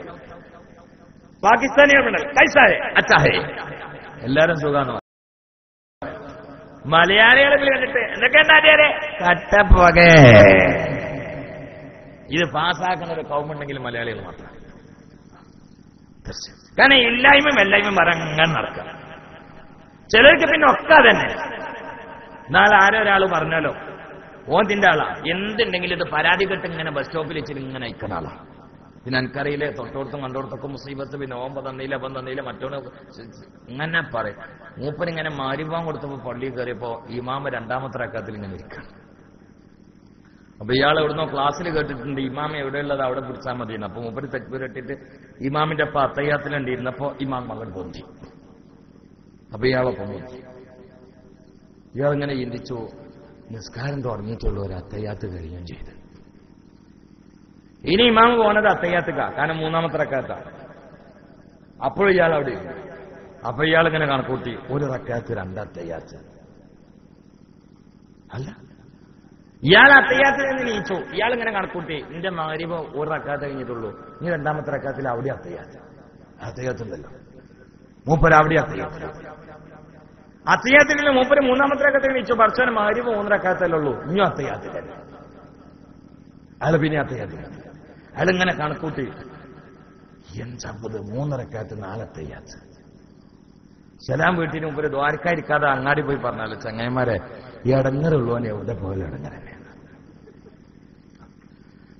പാകിസ്ഥാനികൾ കൈസാഹേ അച്ചാഹേ എല്ലാരും സുഖാണ്. മലയാളികളെ കണ്ടിട്ട് എന്തൊക്കെയുണ്ടാ കട്ടപ്പകേ. ഇത് പാസ്സാക്കുന്ന ഒരു കൗമുണ്ടെങ്കിൽ മലയാളികൾ മാത്രം. കാരണം ഇല്ലായ്മയും എല്ലായ്മയും വരങ്ങനെ നടക്കുക. ചിലർക്ക് പിന്നെ ഒക്കെ തന്നെ. നാളെ ആരോ ഒരാൾ പറഞ്ഞാലോ ഓൻ തിന്റെ ആളാ, എന്തുണ്ടെങ്കിലും ഇത് പരാതി കെട്ട് ഇങ്ങനെ ബസ് സ്റ്റോപ്പിൽ വെച്ചിട്ട് ഇങ്ങനെ അയക്കുന്ന ആളാ. പിന്നെ എനിക്കറിയില്ലേ, തൊട്ടോടത്തും കണ്ടോടത്തൊക്കെ മുസീബത്ത്, പിന്നെ ഓമ്പ തന്നില്ല അപ്പം തന്നില്ല മറ്റോണ് ഇങ്ങനെ പറയും. മൂപ്പരിങ്ങനെ മാരിഭാഗം കൊടുത്തപ്പോ പള്ളിയിൽ കയറിയപ്പോ ഇമാമ രണ്ടാമത്തെ റക്അത്തിൽ ഇങ്ങനെ ഇരിക്കണം. അപ്പൊ ഇയാൾ എവിടുന്നോ ക്ലാസ്സിൽ കേട്ടിട്ടുണ്ട് ഇമാമ എവിടെയുള്ളത് അവിടെ പിടിച്ചാൽ മതിയെന്ന്. അപ്പൊ മൂപ്പര് തക്ബീർ ഇട്ടിട്ട് ഇമാമിന്റെ അപ്പൊ അത്തയ്യാത്തിലുണ്ടിരുന്നപ്പോ ഇമാം മകൻ പൊന്തി. അപ്പൊ ഇയാളെ പൊന്തി. ഇയാളിങ്ങനെ ചിന്തിച്ചു, നിസ്കാരം തുടങ്ങിയിട്ടുള്ള ഒരു അത്തയ്യാത്ത് കഴിയുകയും ചെയ്തു. ഇനി ഇമാം പോണത് അത്തയ്യാത്തുക, കാരണം മൂന്നാമത്തെ റക്അത്താ. അപ്പോഴും ഇയാൾ അവിടെ ഇരുന്നു. അപ്പൊ ഇയാൾ ഇങ്ങനെ കണക്കൂട്ടി, ഒരു റക്അത്ത് രണ്ടത്തയ്യാത്ത് അല്ല. ഇയാൾ അത്തയ്യാത്തിൽ നിന്ന് നീച്ചു. ഇയാൾ ഇങ്ങനെ കണക്കൂട്ടി, നിന്റെ മഗ്‌രിബ് ഒരു റക്അത്ത് കഴിഞ്ഞിട്ടുള്ളൂ, ഇനി രണ്ടാമത്തെ റക്അത്തിൽ അവിടെ അത്തയ്യാത്തുണ്ടല്ലോ. മൂപ്പര് അവിടെ അത്തയ്യാത്തിൽ നിന്ന് മൂപ്പര് മൂന്നാമത്തെ റക്അത്തിൽ നീച്ചു. പടച്ചോനെ മഗ്‌രിബ് 3 റക്അത്തല്ലേ ഉള്ളൂ, ഇനിയും അത്തയ്യാത്തില്ല. അയാൾ പിന്നെ അത്തയ്യാത്തില്ല. അയാളിങ്ങനെ കണക്കൂട്ടി, എന്തത് 3 റക്അത്ത് 4 അത്തയ്യാത്ത്. സലാം വീട്ടിന് മുമ്പ് ദ്വാരക്കാരിക്കാതെ അങ്ങാടി പോയി പറഞ്ഞാലോ, ചങ്ങായിമാരെ ഈ അടങ്ങറുള്ളവനെ എവിടെ പോലെ അടങ്ങറന്നെയാണ്.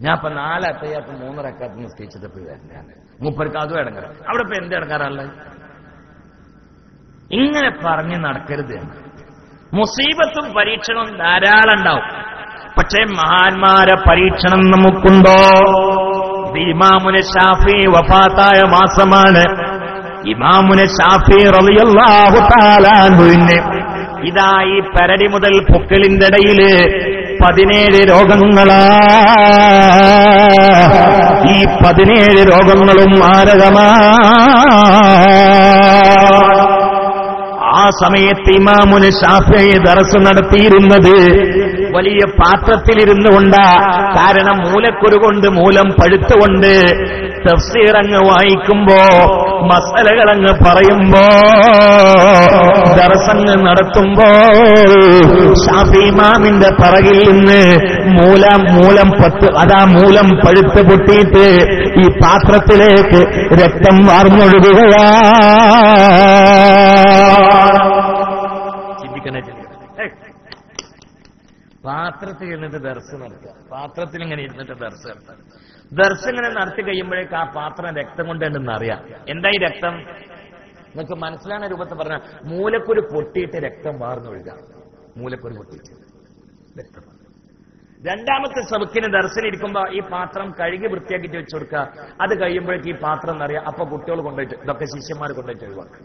ഞാൻ ഇപ്പൊ 4 അത്തയ്യാത്ത് 3 റക്അത്ത് നിസ്കരിച്ചപ്പോ തന്നെയാണ് മൂപ്പർക്ക് അതും അടങ്ങറ. അവിടെ ഇപ്പൊ എന്ത് അടങ്ങാറുള്ളത്? ഇങ്ങനെ പറഞ്ഞ് നടക്കരുത്. മുസീബത്തും പരീക്ഷണവും ധാരാളം ഉണ്ടാവും. പക്ഷേ മഹാന്മാരെ പരീക്ഷണം നമുക്കുണ്ടോ? ഇമാമുനെ ഷാഫി വഫാത്തായ മാസമാണ്. ഇമാമുനെ ഷാഫി റളിയല്ലാഹു തആല അൻഹുവിനെ ഇതാ ഈ പരടി മുതൽ പൊക്കിളിന്റെ ഇടയില് 17 രോഗങ്ങളാ. ഈ 17 രോഗങ്ങളും മാരകമാ. ആ സമയത്ത് ഇമാമുന് ഷാഫി ദർസ് നടത്തിയിരുന്നത് വലിയ പാത്രത്തിലിരുന്നു കൊണ്ടാ. കാരണം മൂലക്കുരു കൊണ്ട്, മൂലം പഴുത്തുകൊണ്ട് തഫ്സീർ അങ്ങ് വായിക്കുമ്പോ, മസലകളങ്ങ് പറയുമ്പോ, ദർസങ്ങ് നടത്തുമ്പോ ഷാഫി ഇമാമിന്റെ പറകിൽ നിന്ന് മൂലം പഴുത്ത് പൊട്ടിയിട്ട് ഈ പാത്രത്തിലേക്ക് രക്തം വാർന്നൊഴുകുകയാ. പാത്രത്തിൽ ഇരുന്നിട്ട് ദർസ് നടത്തുക. പാത്രത്തിൽ ഇങ്ങനെ ഇരുന്നിട്ട് ദർസ് നടത്തുക. ദർസ് ഇങ്ങനെ നടത്തി കഴിയുമ്പോഴേക്ക് ആ പാത്രം രക്തം കൊണ്ടുണ്ടെന്ന് അറിയാം. എന്താ ഈ രക്തം? നിങ്ങൾക്ക് മനസ്സിലാകുന്ന രൂപത്തിൽ പറഞ്ഞാൽ മൂലക്കുരു പൊട്ടിയിട്ട് രക്തം വാർന്നൊഴുക. മൂലക്കുരു പൊട്ടിയിട്ട് രക്തം. രണ്ടാമത്തെ സബക്കിന് ദർശനിരിക്കുമ്പോ ഈ പാത്രം കഴുകി വൃത്തിയാക്കിയിട്ട് വെച്ചു കൊടുക്കുക. അത് കഴിയുമ്പോഴേക്ക് ഈ പാത്രം എന്നറിയാം. അപ്പൊ കുട്ടികൾ കൊണ്ടുപോയിട്ട്, ഇതൊക്കെ ശിഷ്യന്മാർ കൊണ്ടുപോയിട്ട് ഒഴിവാക്കുക.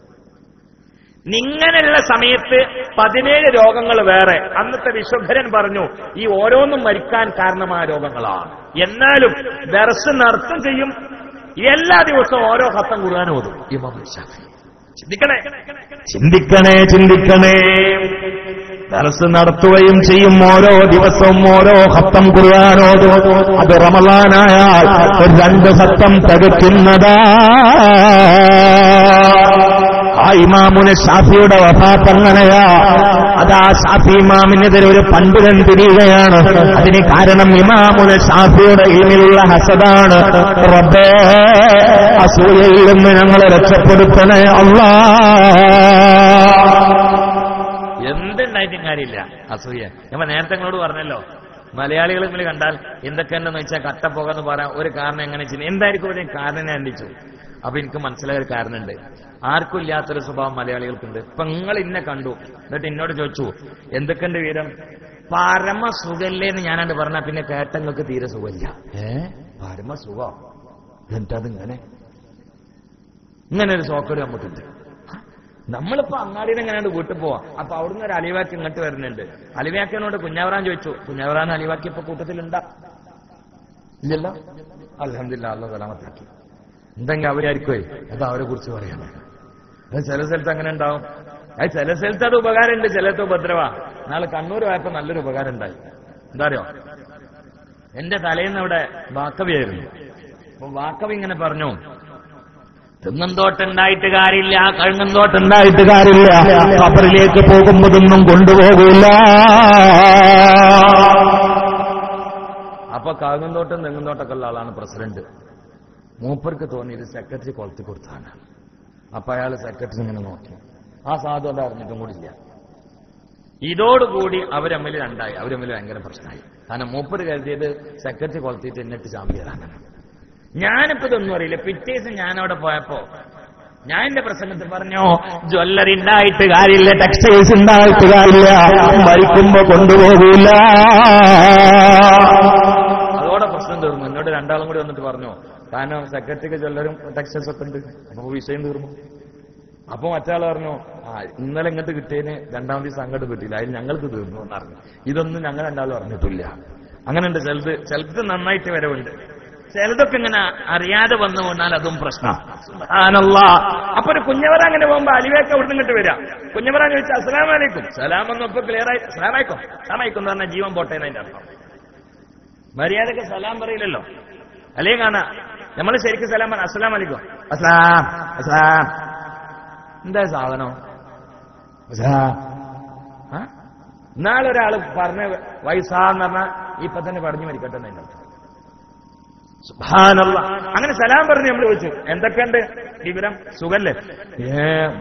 ഇങ്ങനെയുള്ള സമയത്ത് 17 രോഗങ്ങൾ വേറെ. അന്നത്തെ വിശ്വഭരൻ പറഞ്ഞു ഈ ഓരോന്നും മരിക്കാൻ കാരണമായ രോഗങ്ങളാണ്. എന്നാലും ദർസ് നടത്തും ചെയ്യും. എല്ലാ ദിവസവും ഓരോ ഖത്തം ഖുർആൻ ഓതും ഇമാം ശാഫി. ചിന്തിക്കണേ. ദർസ് നടത്തുകയും ചെയ്യും, ഓരോ ദിവസവും ഓരോ ഖത്തം ഖുർആൻ ഓതും. അത് റമളാനായാൽ 2 ഖത്തം തികയ്ക്കുന്നതാ. ആ ഇമാമുന ഷാഫിയുടെ വഫാത്ത് അങ്ങനെയാ. അതാ ഷാഫി ഇമാമിനെതിരെ ഒരു പണ്ഡിതൻ തിരിയുകയാണ്. അതിന് കാരണം ഇമാമുന ഷാഫിയുടെ ഇൽമിലുള്ള ഹസദാണ്. റബ്ബേ, അസൂയയിൽ നിന്ന് ഞങ്ങളെ രക്ഷപ്പെടുത്തണേ അല്ലാ. എന്തുണ്ടായിട്ടും കാര്യമില്ല അസൂയ. ഞാൻ നേരത്തെ നിങ്ങളോട് പറഞ്ഞല്ലോ, മലയാളികൾ തമ്മിൽ കണ്ടാൽ എന്തൊക്കെയാണെന്ന് വെച്ചാൽ കട്ടപ്പോകാന്ന് പറയാൻ ഒരു കാരണം എങ്ങനെ ചെയ്യുന്നത് എന്തായിരിക്കും ഒരു കാരണം ഞാൻ അന്വേഷിച്ചു. അപ്പൊ എനിക്ക് മനസ്സിലായ ഒരു കാരണമുണ്ട്. ആർക്കും ഇല്ലാത്തൊരു സ്വഭാവം മലയാളികൾക്കുണ്ട്. ഇപ്പൊ നിങ്ങൾ ഇന്നെ കണ്ടു, എന്നിട്ട് എന്നോട് ചോദിച്ചു എന്തൊക്കെയുണ്ട് വീരം, പരമസുഖല്ലേ എന്ന് ഞാനാണ്ട് പറഞ്ഞാൽ പിന്നെ കേട്ടങ്ങൾക്ക് തീരെ സുഖമില്ല. പരമസുഖം എന്നിട്ടതിങ്ങനെ ഒരു സോക്കട് നമുക്കുണ്ട്. നമ്മളിപ്പോ അങ്ങാടിയിൽ എങ്ങനെയാണ് വീട്ടിൽ പോവാം. അപ്പൊ അവിടുന്ന് ഒരു അലിവാക്കി ഇങ്ങോട്ട് വരുന്നുണ്ട്. അലിവാക്കിനോട് കുഞ്ഞാവറാൻ ചോദിച്ചു, കുഞ്ഞാവറാൻ അലിവാക്കി ഇപ്പൊ കൂട്ടത്തിലുണ്ടാ? ഇല്ലല്ലോ. അൽഹംദുലില്ലാഹ്, അല്ലാഹു സലാമത്താക്കി. എന്തെങ്കിലും അവരായിരിക്കുമേ അത് അവരെ കുറിച്ച് പറയാൻ. അത് ചില സ്ഥലത്ത് അങ്ങനെ ഉണ്ടാവും. അത് ചില സ്ഥലത്ത് അത് ഉപകാരമുണ്ട്, ചിലത്ത് ഉപദ്രവ. നാളെ കണ്ണൂർ പോയപ്പോ നല്ലൊരു ഉപകാരം ഉണ്ടായി. എന്താ അറിയോ, എന്റെ തലേന്ന് അവിടെ വാക്കവിയായിരുന്നു. അപ്പൊ വാക്കവി ഇങ്ങനെ പറഞ്ഞു, തെങ്ങന്തോട്ടുണ്ടായിട്ട് കാര്യമില്ല, കഴുങ്ങന്തോട്ടുണ്ടായിട്ട് കാര്യമില്ല, ഖബറിലേക്ക് പോകുമ്പോഴൊന്നും കൊണ്ടുപോകില്ല. അപ്പൊ കഴുങ്ങന്തോട്ടും തെങ്ങന്തോട്ടൊക്കെ ഉള്ള ആളാണ് പ്രസിഡന്റ്. മൂപ്പർക്ക് തോന്നി ഇത് സെക്രട്ടറി കൊളത്തി കൊടുത്താണ്. അപ്പൊ അയാൾ സെക്രട്ടറി ഇങ്ങനെ നോക്കി. ആ സാധു അത് അറിഞ്ഞിട്ടും കൂടില്ല. ഇതോടുകൂടി അവരമ്മിൽ രണ്ടായി. അവരമ്മിൽ ഭയങ്കര പ്രശ്നമായി. കാരണം മൂപ്പർ കരുതിയത് സെക്രട്ടറി കൊളത്തിയിട്ട് എന്നിട്ട് ചാമ്പ്യറാണ്. ഞാനിപ്പോ ഇതൊന്നും അറിയില്ല. പിറ്റേ ദിവസം ഞാനവിടെ പോയപ്പോ ഞാൻ എന്റെ പ്രസംഗത്തിൽ പറഞ്ഞു, ജ്വല്ലറി ഉണ്ടായിട്ട് കാര്യമില്ല, ടെക്സ്റ്റൈൽസ് ഉണ്ടായിട്ട് കാര്യമില്ല, മരിക്കുമ്പോ കൊണ്ടുപോകില്ല. അതോടെ പ്രശ്നം തീർന്നു. എന്നോട് രണ്ടാളും കൂടി വന്നിട്ട് പറഞ്ഞു, കാരണം സെക്രട്ടറിക്ക് ജ്വല്ലറും ടെക്സ്റ്റൈൽസ് ഒക്കെ ഉണ്ട്, അപ്പൊ വിഷയം തീർന്നു. അപ്പൊ മറ്റാൾ പറഞ്ഞു, ഇന്നലെ ഇങ്ങോട്ട് കിട്ടിയതിന് 2-ാം ദിവസം അങ്ങോട്ട് കിട്ടിയില്ല, അതിൽ ഞങ്ങൾക്ക് തീർന്നു എന്നറിഞ്ഞു. ഇതൊന്നും ഞങ്ങൾ രണ്ടാളും അറിഞ്ഞിട്ടില്ല. അങ്ങനെയുണ്ട്. ചിലത് നന്നായിട്ട് വരവുണ്ട്, ചിലതൊക്കെ ഇങ്ങനെ അറിയാതെ വന്നു പോന്നാൽ അതും പ്രശ്നം. അപ്പൊ ഒരു കുഞ്ഞവറ അങ്ങനെ പോകുമ്പോ അലിവേക്ക് അവിടെ നിന്നിട്ട് വരാം. കുഞ്ഞവറ ചോദിച്ചാൽ അസ്സലാമു അലൈക്കും. സലാമൊന്നും ഇപ്പൊ ക്ലിയർ ആയി സലാമൈക്കും സലാമൈക്കും എന്ന് പറഞ്ഞാൽ ജീവൻ പോട്ടെ എന്നതിന്റെ അർത്ഥം. മര്യാദക്ക് സലാം പറയില്ലല്ലോ. അല്ലെങ്കിൽ കാണാ നമ്മൾ ശരിക്കും സലാം പറഞ്ഞ അസ്സലാമു അലൈക്കും, അസ്സലാം അസ്സലാം. എന്താ സാധനം? നാളൊരാള് പറഞ്ഞ വയസ്സാന്ന് പറഞ്ഞാൽ ഇപ്പൊ തന്നെ പടഞ്ഞു മരിക്കട്ടെ എന്നതിന്റെ അർത്ഥം. സുബ്ഹാനല്ലാഹ്. അങ്ങനെ സലാം പറഞ്ഞ് നമ്മൾ ചോദിച്ചു, എന്തൊക്കെയുണ്ട് വിവരം, സുഖല്ലേ?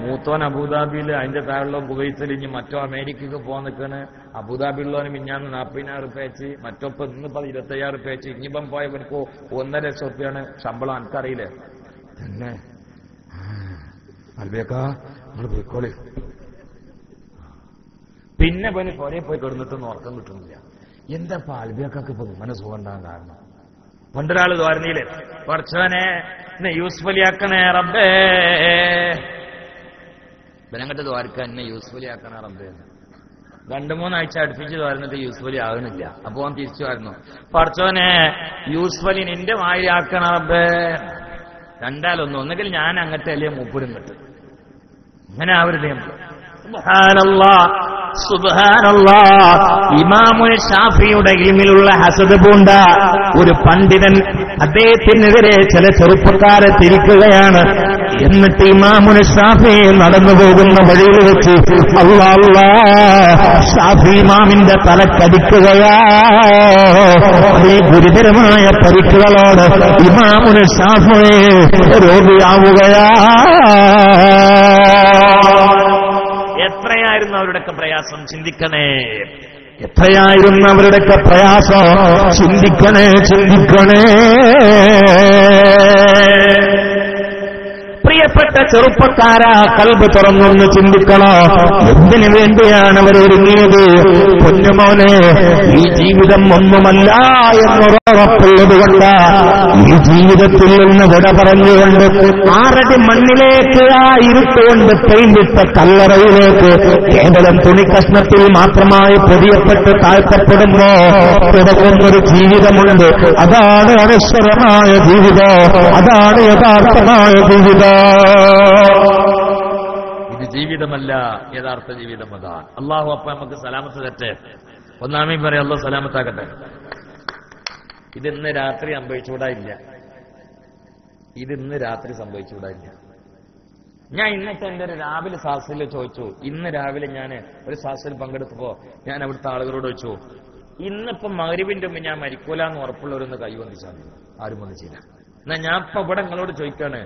മൂത്തോൻ അബുദാബിയിൽ, അതിന്റെ താഴെയുള്ള കുവൈത്തിൽ, ഇനി മറ്റോ അമേരിക്കക്ക് പോകാൻ നിൽക്കാണ്. അബുദാബിയുള്ളവന് മിഞ്ഞാന്ന് 40,000 റുപ്യ വെച്ച്, മറ്റൊപ്പം ഇന്നിപ്പോ 25,000 റുപ്യ വെച്ച്, ഇനിയിപ്പം പോയവനക്ക് 1.5 ലക്ഷം റുപ്യാണ് ശമ്പളം. എനിക്കറിയില്ലേ തന്നെ. അൽബേക്കാ നമ്മൾ പോയിക്കോളി. പിന്നെ പോയി പുറകെ പോയി കിടന്നിട്ടൊന്നും ഉറക്കം കിട്ടുന്നില്ല. എന്താ ഇപ്പൊ അൽബേക്കാക്ക് ഇപ്പൊ ഇങ്ങനെ സുഖം ഉണ്ടാകാൻ കാരണം? പണ്ടൊരാള് ദ്വാരണിയില്, പഠിച്ചവനെ എന്നെ യൂസ്ഫുലിയാക്കണേ റബ്ബേ, ഇവനങ്ങട്ട് ദ്വാരക്ക എന്നെ യൂസ്ഫുലിയാക്കണേ റബ്ബേ. 2-3 ആഴ്ച അടുപ്പിച്ച് ദ്വാരന്നിട്ട് യൂസ്ഫുലി ആകുന്നില്ല. അപ്പൊ അവൻ തിരിച്ചു വരുന്നു, പഠിച്ചവനെ യൂസ്ഫലി നിന്റെ വായിലാക്കണ റബ്ബേ. രണ്ടാലൊന്നും, ഒന്നുകിൽ ഞാൻ അങ്ങട്ട് അല്ലെങ്കിൽ മൂപ്പരും കെട്ട്. അങ്ങനെ അവരുടെ സുബ്ഹാനല്ലാഹ് സുബ്ഹാനല്ലാഹ്. ഇമാമുൽ ഷാഫിയുടെ ഇൽമിലുള്ള ഹസദ് പൂണ്ട ഒരു പണ്ഡിതൻ അദ്ദേഹത്തിനെതിരെ ചില ചെറുപ്പക്കാരെ തിരിക്കുകയാണ്. എന്നിട്ട് ഇമാമുൽ ഷാഫി നടന്നു പോകുന്ന വഴിയിൽ വെച്ച് അല്ലാഹ് ഷാഫി ഇമാമിന്റെ തലക്കടിക്കുകയാ. ഈ ഗുരുതരമായ പരിക്കുകളോട് ഇമാമുൽ ഷാഫി രോഗിയാവുകയാ. എത്രയായിരുന്നു അവരുടെയൊക്കെ പ്രയാസം, ചിന്തിക്കണേ. എത്രയായിരുന്നു അവരുടെയൊക്കെ പ്രയാസം, ചിന്തിക്കണേ. പ്രിയപ്പെട്ട ചെറുപ്പക്കാരാ, കൽബ് തുറന്നൊന്ന് ചിന്തിക്കണോ. എന്തിനു വേണ്ടിയാണ് അവർ ഒരുങ്ങിയത്? പൊന്നുമോനെ, ഈ ജീവിതം ഒന്നുമല്ല എന്നൊരുറപ്പുള്ളത് കൊണ്ട് ഈ ജീവിതത്തിൽ നിന്ന് വിട പറഞ്ഞുകൊണ്ട് 6 അടി മണ്ണിലേക്ക് ആ ഇരുട്ടുകൊണ്ട് പെയിന്റിട്ട കല്ലറയിലേക്ക് കേവലം തുണിക്കഷ്ണത്തിൽ മാത്രമായി പൊതിയപ്പെട്ട് താഴ്ത്തപ്പെടുമ്പോ കിടക്കുന്നൊരു ജീവിതമുണ്ട്. അതാണ് അനശ്വരമായ ജീവിതം, അതാണ് യഥാർത്ഥമായ ജീവിതം. ഇത് ജീവിതമല്ല, യഥാർത്ഥ ജീവിതം അതാണ്. അള്ളാഹു അപ്പ നമുക്ക് സലാമത്ത് തരട്ടെ. ഒന്നാമേ പറയാം, അള്ളാഹു സലാമത്താക്കട്ടെ. ഇതിന്ന് രാത്രി സംഭവിച്ചുകൂടായില്ല, ഇതിന്ന് രാത്രി സംഭവിച്ചുകൂടായില്ല. ഞാൻ ഇന്നത്തെ എന്റെ ഒരു രാവിലെ സാഹസിൽ ചോദിച്ചു. ഇന്ന് രാവിലെ ഞാൻ ഒരു സാഹസിൽ പങ്കെടുത്തപ്പോ ഞാൻ അവിടുത്തെ ആളുകളോട് ചോദിച്ചു, ഇന്നിപ്പം മഗ്‌രിബിന്റെ മുമ്പ് ഞാൻ മരിക്കൂലെന്ന് ഉറപ്പുള്ളവരൊന്ന് കൈവന്തിച്ചാണ്. ആരും വന്നിച്ചില്ല. എന്നാ ഞാൻ ഇപ്പൊ ഇവിടെ നിങ്ങളോട് ചോദിക്കാണ്,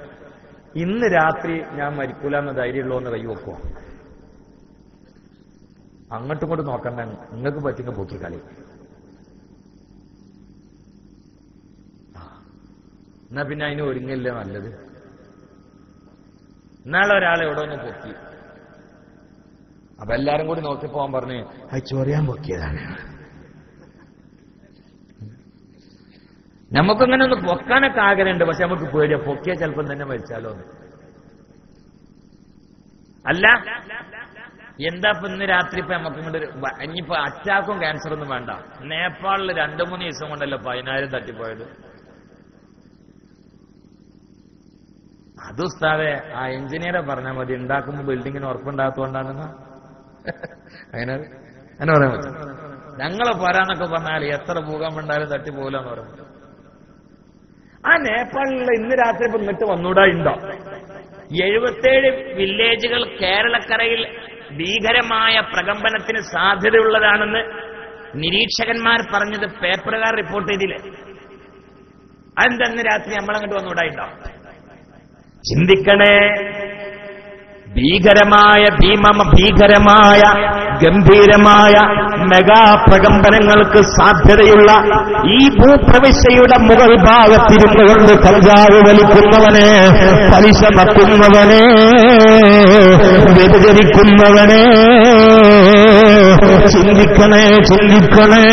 ഇന്ന് രാത്രി ഞാൻ മരിക്കൂലെന്ന് ധൈര്യമുള്ളതെന്ന് കൈ വെക്കുമോ? അങ്ങോട്ടും ഇങ്ങോട്ടും നോക്കണ്ട, നിങ്ങൾക്ക് പറ്റുന്ന പോക്കി കളി. എന്നാ പിന്നെ അതിന് ഒരുങ്ങില്ല നല്ലത്. ഇന്നാളെ ഒരാളെ എവിടെ ഒന്ന് പൊക്കി. അപ്പൊ എല്ലാരും കൂടി നോക്കിപ്പോവാൻ പറഞ്ഞ് അത് ചൊറിയാൻ പൊക്കിയതാണ്. നമുക്കങ്ങനെ ഒന്ന് പൊക്കാനൊക്കെ ആഗ്രഹമുണ്ട്, പക്ഷെ നമുക്ക് പേടിയാ, പൊക്കിയാൽ ചിലപ്പം തന്നെ മരിച്ചാലോ. അല്ല എന്താ ഇപ്പൊ ഇന്ന് രാത്രി ഇപ്പൊ നമുക്ക് ഇങ്ങോട്ട് ഇനിയിപ്പോ അറ്റാക്കും ക്യാൻസറൊന്നും വേണ്ട. നേപ്പാളിൽ 2-3 ദിവസം കൊണ്ടല്ലോ 10,000 തട്ടിപ്പോയത്. അത് ഉസ്താദെ ആ എഞ്ചിനീയറെ പറഞ്ഞാൽ മതി, ഉണ്ടാക്കുമ്പോൾ ബിൽഡിങ്ങിന് ഉറപ്പുണ്ടാകത്തോണ്ടാണെന്ന അങ്ങനെ പറയാൻ പറ്റും. ഞങ്ങളെ പോരാന്നൊക്കെ പറഞ്ഞാൽ എത്ര ഭൂകമ്പം ഉണ്ടായാലും തട്ടിപ്പോകില്ലെന്ന് പറഞ്ഞു. ആ നേപ്പാളിൽ ഇന്ന് രാത്രി ഇപ്പൊ ഇങ്ങോട്ട് വന്നൂടാ ഉണ്ടോ? 77 വില്ലേജുകൾ കേരളക്കരയിൽ ഭീകരമായ പ്രകമ്പനത്തിന് സാധ്യതയുള്ളതാണെന്ന് നിരീക്ഷകന്മാർ പറഞ്ഞത് പേപ്പറുകാർ റിപ്പോർട്ട് ചെയ്തില്ലേ? അതെന്തന്ന് രാത്രി നമ്മളങ്ങോട്ട് വന്നൂടായിട്ടോ? ചിന്തിക്കണേ. ഭീകരമായ ഗംഭീരമായ മെഗാ പ്രകമ്പനങ്ങൾക്ക് സാധ്യതയുള്ള ഈ ഭൂപ്രവിശ്യയുടെ മുകൾ ഭാഗത്തിരുന്നു കൊണ്ട് കഞ്ചാവ് വലിക്കുന്നവനെ, പലിശ നക്കുന്നവനെ, വ്യഭിചരിക്കുന്നവനെ, ചിന്തിക്കണേ.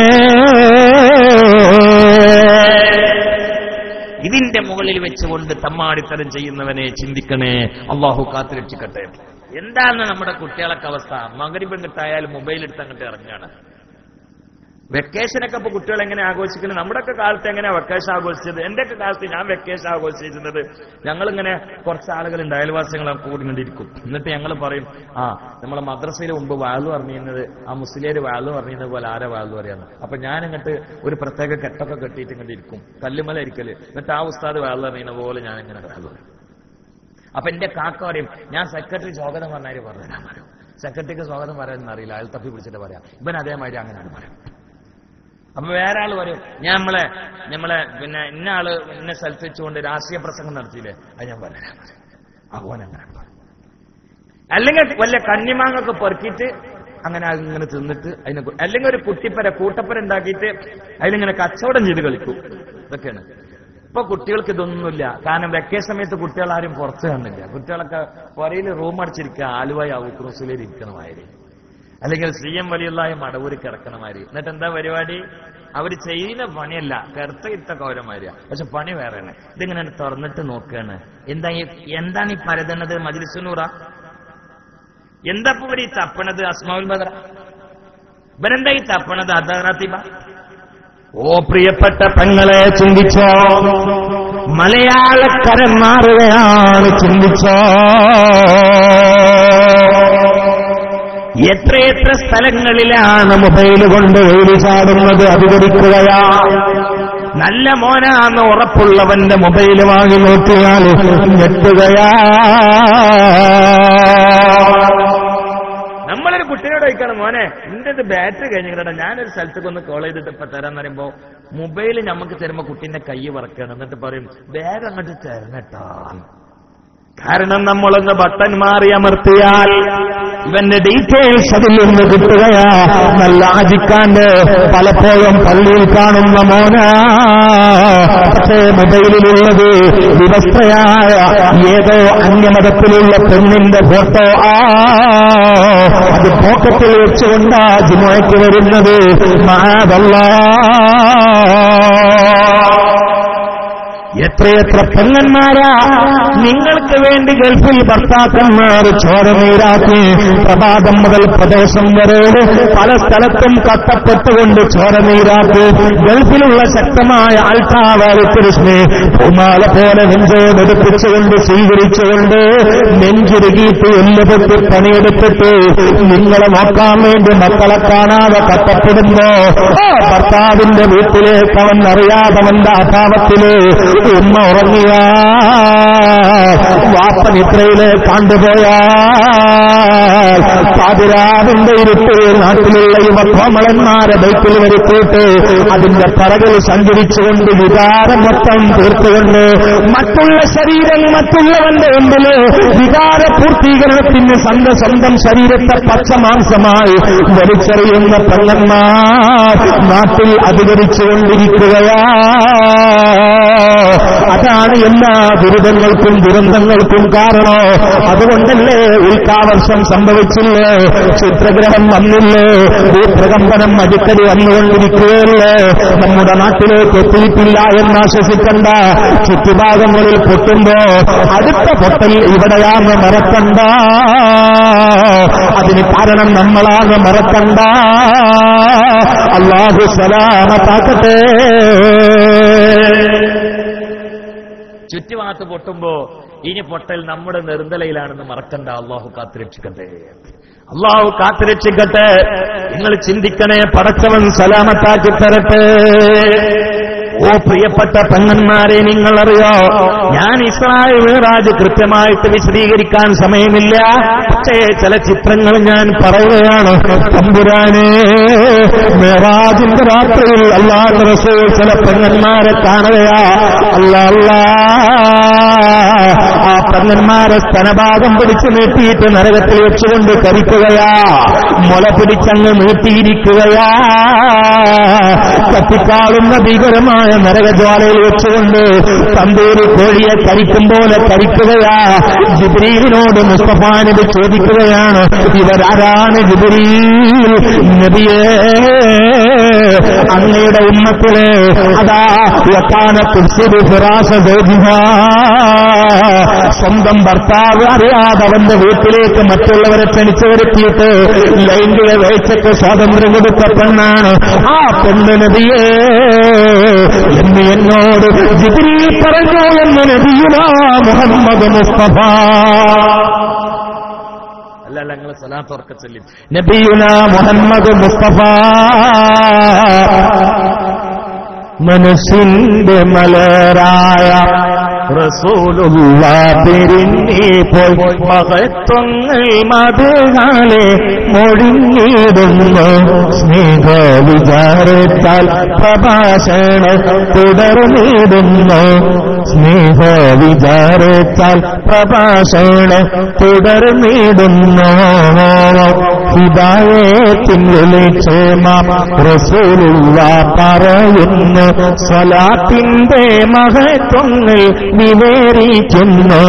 ഇതിന്റെ മുകളിൽ വെച്ചുകൊണ്ട് തമ്മാടിത്തരം ചെയ്യുന്നവനെ ചിന്തിക്കണേ. അള്ളാഹു കാത്തുരക്ഷിക്കട്ടെ. എന്താണ് നമ്മുടെ കുട്ടികളൊക്കെ അവസ്ഥ? മഗ്‌രിബ് കിട്ടായാലും മൊബൈൽ എടുത്ത് അങ്ങോട്ട് ഇറങ്ങുകയാണ്. വെക്കേഷനൊക്കെ ഇപ്പൊ കുട്ടികൾ എങ്ങനെ ആഘോഷിക്കുന്നത്? നമ്മുടെയൊക്കെ കാലത്ത് എങ്ങനെയാ വെക്കേഷൻ ആഘോഷിച്ചത്? എന്റെയൊക്കെ കാലത്ത് ഞാൻ വെക്കേഷൻ ആഘോഷിച്ചിരുന്നത്, ഞങ്ങളിങ്ങനെ കുറച്ച് ആളുകളുണ്ട്, അയൽവാസികളൊക്കെ കൂടിക്കൊണ്ടിരിക്കും. എന്നിട്ട് ഞങ്ങൾ പറയും, നമ്മളെ മദ്രസയിൽ മുമ്പ് വാഴ് പറഞ്ഞിരുന്നത് ആ മുസ്ലിയാര് വാഴ് പറഞ്ഞിരുന്നത് പോലെ ആരെ വാഴ് പറയാന്ന്. അപ്പൊ ഞാൻ ഇങ്ങോട്ട് ഒരു പ്രത്യേക കെട്ടൊക്കെ കെട്ടിയിട്ട് ഇങ്ങോട്ട് ഇരിക്കും, കല്ലുമല ഇരിക്കല്. എന്നിട്ട് ആ ഉസ്താദ് വാഴ് പറയുന്ന പോലെ ഞാൻ ഇങ്ങനെ വാഴ് പറയും. അപ്പൊ എന്റെ കാക്ക പറയും, ഞാൻ സെക്രട്ടറി സ്വാഗതം പറഞ്ഞാൽ പറഞ്ഞുതരാൻ പറയും. സെക്രട്ടറിക്ക് സ്വാഗതം പറയാനൊന്നും അറിയില്ല, അയാൾ തപ്പി പിടിച്ചിട്ട് പറയാം. ഇവൻ അതേമാതിരി അങ്ങനെയാണ് പറയും. അപ്പൊ വേറെ ആള് പറയും, നമ്മളെ പിന്നെ ഇന്ന ആള് ഇന്നെ സ്ഥലത്ത് വെച്ചുകൊണ്ട് രാഷ്ട്രീയ പ്രസംഗം നടത്തിയില്ലേ, അത് ഞാൻ പറഞ്ഞുതരാൻ പറയും. അപ്പോൻ അങ്ങനെ അല്ലെങ്കിൽ വല്ല കന്നിമാങ്ങൊക്കെ പെറുക്കിയിട്ട് അങ്ങനെ തിന്നിട്ട് അതിനെ, അല്ലെങ്കിൽ ഒരു കൂട്ടപ്പര ഉണ്ടാക്കിയിട്ട് അതിലിങ്ങനെ കച്ചവടം ചെയ്ത് കളിക്കും. ഇതൊക്കെയാണ്. ഇപ്പൊ കുട്ടികൾക്ക് ഇതൊന്നുമില്ല. കാരണം വെക്കേഷൻ സമയത്ത് കുട്ടികൾ ആരും പുറത്ത് കാണുന്നില്ല. കുട്ടികളൊക്കെ പുറയിൽ റൂം അടിച്ചിരിക്കുക, ആലുവായി ഔക്രൂസിലേരി ഇരിക്കണമാതിരി, അല്ലെങ്കിൽ CM വലിയുള്ളായ മടവൂരി കിടക്കണമാതിരി. എന്നിട്ട് എന്താ പരിപാടി? അവർ ചെയ്യുന്ന പണിയല്ല, കറുത്ത കൗരമാരിയ, പക്ഷെ പണി വേറെയാണ്. ഇതിങ്ങനെ തുറന്നിട്ട് നോക്കുകയാണ്. എന്താണ് ഈ പരതുന്നത്? മജ്‌ലിസുന്നൂറ? എന്താ ഇവർ ഈ തപ്പണത്? അസ്മാഉൽ ബദറ? ഇവരെന്താ ഈ തപ്പണത്? അദാറത്തിബ? ഓ പ്രിയപ്പെട്ട പെങ്ങളെ, ചിന്തിച്ചോ. മലയാളക്കരൻ മാറുകയാണ്, ചിന്തിച്ചോ. എത്രയെത്ര സ്ഥലങ്ങളിലാണ് മൊബൈൽ കൊണ്ട് വെയിൽ ചാടുന്നത്, അധികരിക്കുകയാ. നല്ല മോനാന്ന് ഉറപ്പുള്ളവന്റെ മൊബൈൽ വാങ്ങി നോക്കിയാൽ ഞെട്ടുകയാ. നമ്മളൊരു കുട്ടിയോട് ചോദിക്കണം, മോനെ എന്റെ ബാറ്ററി കഴിഞ്ഞിട്ടാ, ഞാനൊരു സ്ഥലത്തേക്ക് ഒന്ന് കോൾ ചെയ്തിട്ട് ഇപ്പൊ തരാന്ന് പറയുമ്പോ മൊബൈൽ നമുക്ക് തരുമ്പോ കുട്ടീന്റെ കൈ വറക്കണം. എന്നിട്ട് പറയും, വേറെ അങ്ങോട്ട് തരണട്ടാ. കാരണം നമ്മളൊന്ന് ബട്ടൺ മാറി അമർത്തിയാൽ ഇവന്റെ ഡീറ്റെയിൽസ് അതിൽ നിന്ന് കിട്ടുകയാ. നല്ല ആജിക്കാണ്ട് പലപ്പോഴും പള്ളിയിൽ കാണുന്ന മോന, പക്ഷേ മൊബൈലിലുള്ളത് വിവസ്ത്രയായ ഏതോ അന്യമതത്തിലുള്ള പെണ്ണിന്റെ ഫോട്ടോ. അത് പോക്കറ്റിൽ വെച്ചുകൊണ്ടാ ജുമുഅയ്ക്ക് വരുന്നത്. എത്രയെത്ര പെണ്ണന്മാരാ നിങ്ങൾക്ക് വേണ്ടി ഗൾഫിൽ ഭർത്താക്കന്മാർ ചോരനീരാക്കി പ്രഭാതം മുതൽ പ്രദേശം വരെ പല സ്ഥലത്തും കട്ടപ്പെട്ടുകൊണ്ട് ചോരനീരാക്കി. ഗൾഫിലുള്ള ശക്തമായ ആൾക്കാവാളിക്കൃഷ്ണെ പൂമാല പോലെ നെഞ്ചോടെടുപ്പിച്ചുകൊണ്ട് സ്വീകരിച്ചുകൊണ്ട് നെഞ്ചുരുകിയിട്ട് എല്ലുപൊട്ടി പണിയെടുത്തിട്ട് നിങ്ങളെ നോക്കാൻ വേണ്ടി മക്കളെ കാണാതെ കട്ടപ്പെടുമ്പോ ഭർത്താവിന്റെ വീട്ടിലേക്ക് അവൻ അറിയാതവന്റെ അഭാവത്തില് ഉമ്മ ഉറങ്ങിയ വാപ്പനിത്രയിലെ കണ്ടുപോയാൽ പാതിരാവിന്റെ ഇരുട്ടിൽ നാട്ടിലുള്ള യുവകോമളന്മാരെ ബൈക്കിൽ വരുത്തിയിട്ട് അതിന്റെ പറകിൽ സഞ്ചരിച്ചുകൊണ്ട് വികാരം മൊത്തം തീർത്തുകൊണ്ട് മറ്റുള്ള ശരീരം മറ്റുള്ളവന്റെ മുമ്പില് വികാര പൂർത്തീകരണത്തിന് സ്വന്തം ശരീരത്തെ പച്ചമാംസമായി വലിച്ചെറിയുന്ന പെണ്ണന്മാർ നാട്ടിൽ അധികരിച്ചുകൊണ്ടിരിക്കുകയാ. അതാണ് എല്ലാ ദുരിതങ്ങൾക്കും ദുരന്തങ്ങൾക്കും കാരണം. അതുകൊണ്ടല്ലേ ഉൽക്കാവർഷം സംഭവിച്ചില്ലേ, ചിത്രഗ്രഹം വന്നില്ലേ, ഭൂപ്രകമ്പനം അടിക്കടി വന്നുകൊണ്ടിരിക്കുകയല്ലേ. നമ്മുടെ നാട്ടിലേക്ക് എത്തിയിട്ടില്ല എന്നാശ്വസിക്കണ്ട. ചുറ്റുഭാഗങ്ങളിൽ പൊട്ടുമ്പോ അടുത്ത പൊട്ടൽ ഇവിടെയാന്ന് മറക്കണ്ട. അതിന് കാരണം നമ്മളാന്ന് മറക്കണ്ട. അല്ലാഹു സലാമത്താക്കട്ടെ. ചുറ്റുഭാഗത്ത് പൊട്ടുമ്പോ ഇനി പൊട്ടൽ നമ്മുടെ നെറുന്തലയിലാണെന്ന് മറക്കണ്ട. അള്ളാഹു കാത്തുരക്ഷിക്കട്ടെ, അള്ളാഹു കാത്തുരക്ഷിക്കട്ടെ. നിങ്ങൾ ചിന്തിക്കണേ, പടച്ചവൻ സലാമത്താക്കി തരട്ടെ. ഓ പ്രിയപ്പെട്ട പെണ്ണന്മാരെ, നിങ്ങളറിയോ, ഞാൻ ഇസ്രായേൽ മിഅ്റാജ് കൃത്യമായിട്ട് വിശദീകരിക്കാൻ സമയമില്ല. പക്ഷേ ചില ചിത്രങ്ങൾ ഞാൻ പറയുകയാണ്. തമ്പുരാനെ, മിഅ്റാജിന്റെ രാത്രിയിൽ അല്ലാഹുവിന്റെ റസൂൽ ചില പെണ്ണന്മാരെ കാണുകയാ. അല്ലാ, ആ പെണ്ണന്മാരെ സ്തനഭാഗം പിടിച്ചു നീട്ടിയിട്ട് നരകത്തിൽ വെച്ചുകൊണ്ട് കരിക്കുകയാ. മുല പിടിച്ചങ്ങ് നീട്ടിയിരിക്കുകയാ. കത്തിക്കാളുന്ന ഭീകരമായ നരകജ്വാലയിൽ വെച്ചുകൊണ്ട് തന്തൂരി കോഴിയെ കരിക്കും പോലെ കരിക്കുകയാ. ജിബ്രീലിനോട് മുസ്തഫ നബി ചോദിക്കുകയാണ്, ഇവരാരാണ് ജിബ്രീൽ നബിയേ? അങ്ങയുടെ ഉമ്മത്തിലെ അതാ സ്വന്തം ഭർത്താവ് അറിയാതെ അവന്റെ വീട്ടിലേക്ക് മറ്റുള്ളവരെ ക്ഷണിച്ചു വരുത്തിയിട്ട് ലൈംഗിക വേഴ്ചയ്ക്ക് സ്വാതന്ത്ര്യം കൊടുത്ത പെണ്ണാണ് ആ പെണ്ണ് നബിയേ എന്ന് എന്നോട് ജിബ്രീൽ പറഞ്ഞു എന്ന് നബിയുനാ മുഹമ്മദ് മുസ്തഫ. അല്ല, നിങ്ങൾ സലാത്ത് ഉറക്കെ ചൊല്ലി. നബിയുനാ മുഹമ്മദ് മുസ്തഫ മനസ്സിന്റെ മലരായ റസൂലുള്ളാഹ് പിരിഞ്ഞിപ്പോയി മഹത്വങ്ങൾ മധുഹാലെ മൊഴിഞ്ഞിടുന്നു. സ്നേഹവിചാരത്താൽ പ്രഭാഷണം തുടർന്നിടുന്നു. സ്നേഹവിചാരത്താൽ പ്രഭാഷണം തുടർന്നിടുന്നു. ഹിദായത്തിനുള്ളിൽ ക്ഷേമ റസൂലുള്ളാഹ് പറയുന്നു. സ്വലാത്തിന്റെ മഹത്വങ്ങൾ വിവരിക്കുന്നു.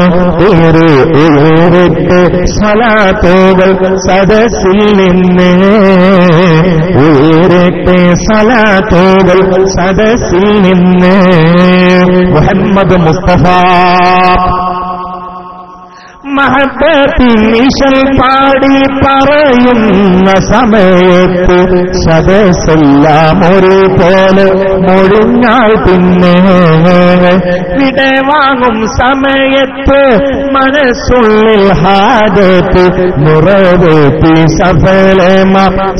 ഏറിട്ട് സ്വലാത്തുകൾ സദസ്സിൽ നിന്ന്, ഏറിട്ട് സ്വലാത്തുകൾ സദസ്സിൽ നിന്ന്. മുഹമ്മദ് മുസ്തഫ മഹബത്തിൻ നിശൽ പാടി പറയുന്ന സമയത്ത് സദസ്സെല്ലാം ഒരുപോലെ മൊഴിഞ്ഞാൽ പിന്നെ വിടവാങ്ങും സമയത്ത് മനസ്സുള്ളിൽ ഹാജത്ത് നിറവേറ്റി സഫലമ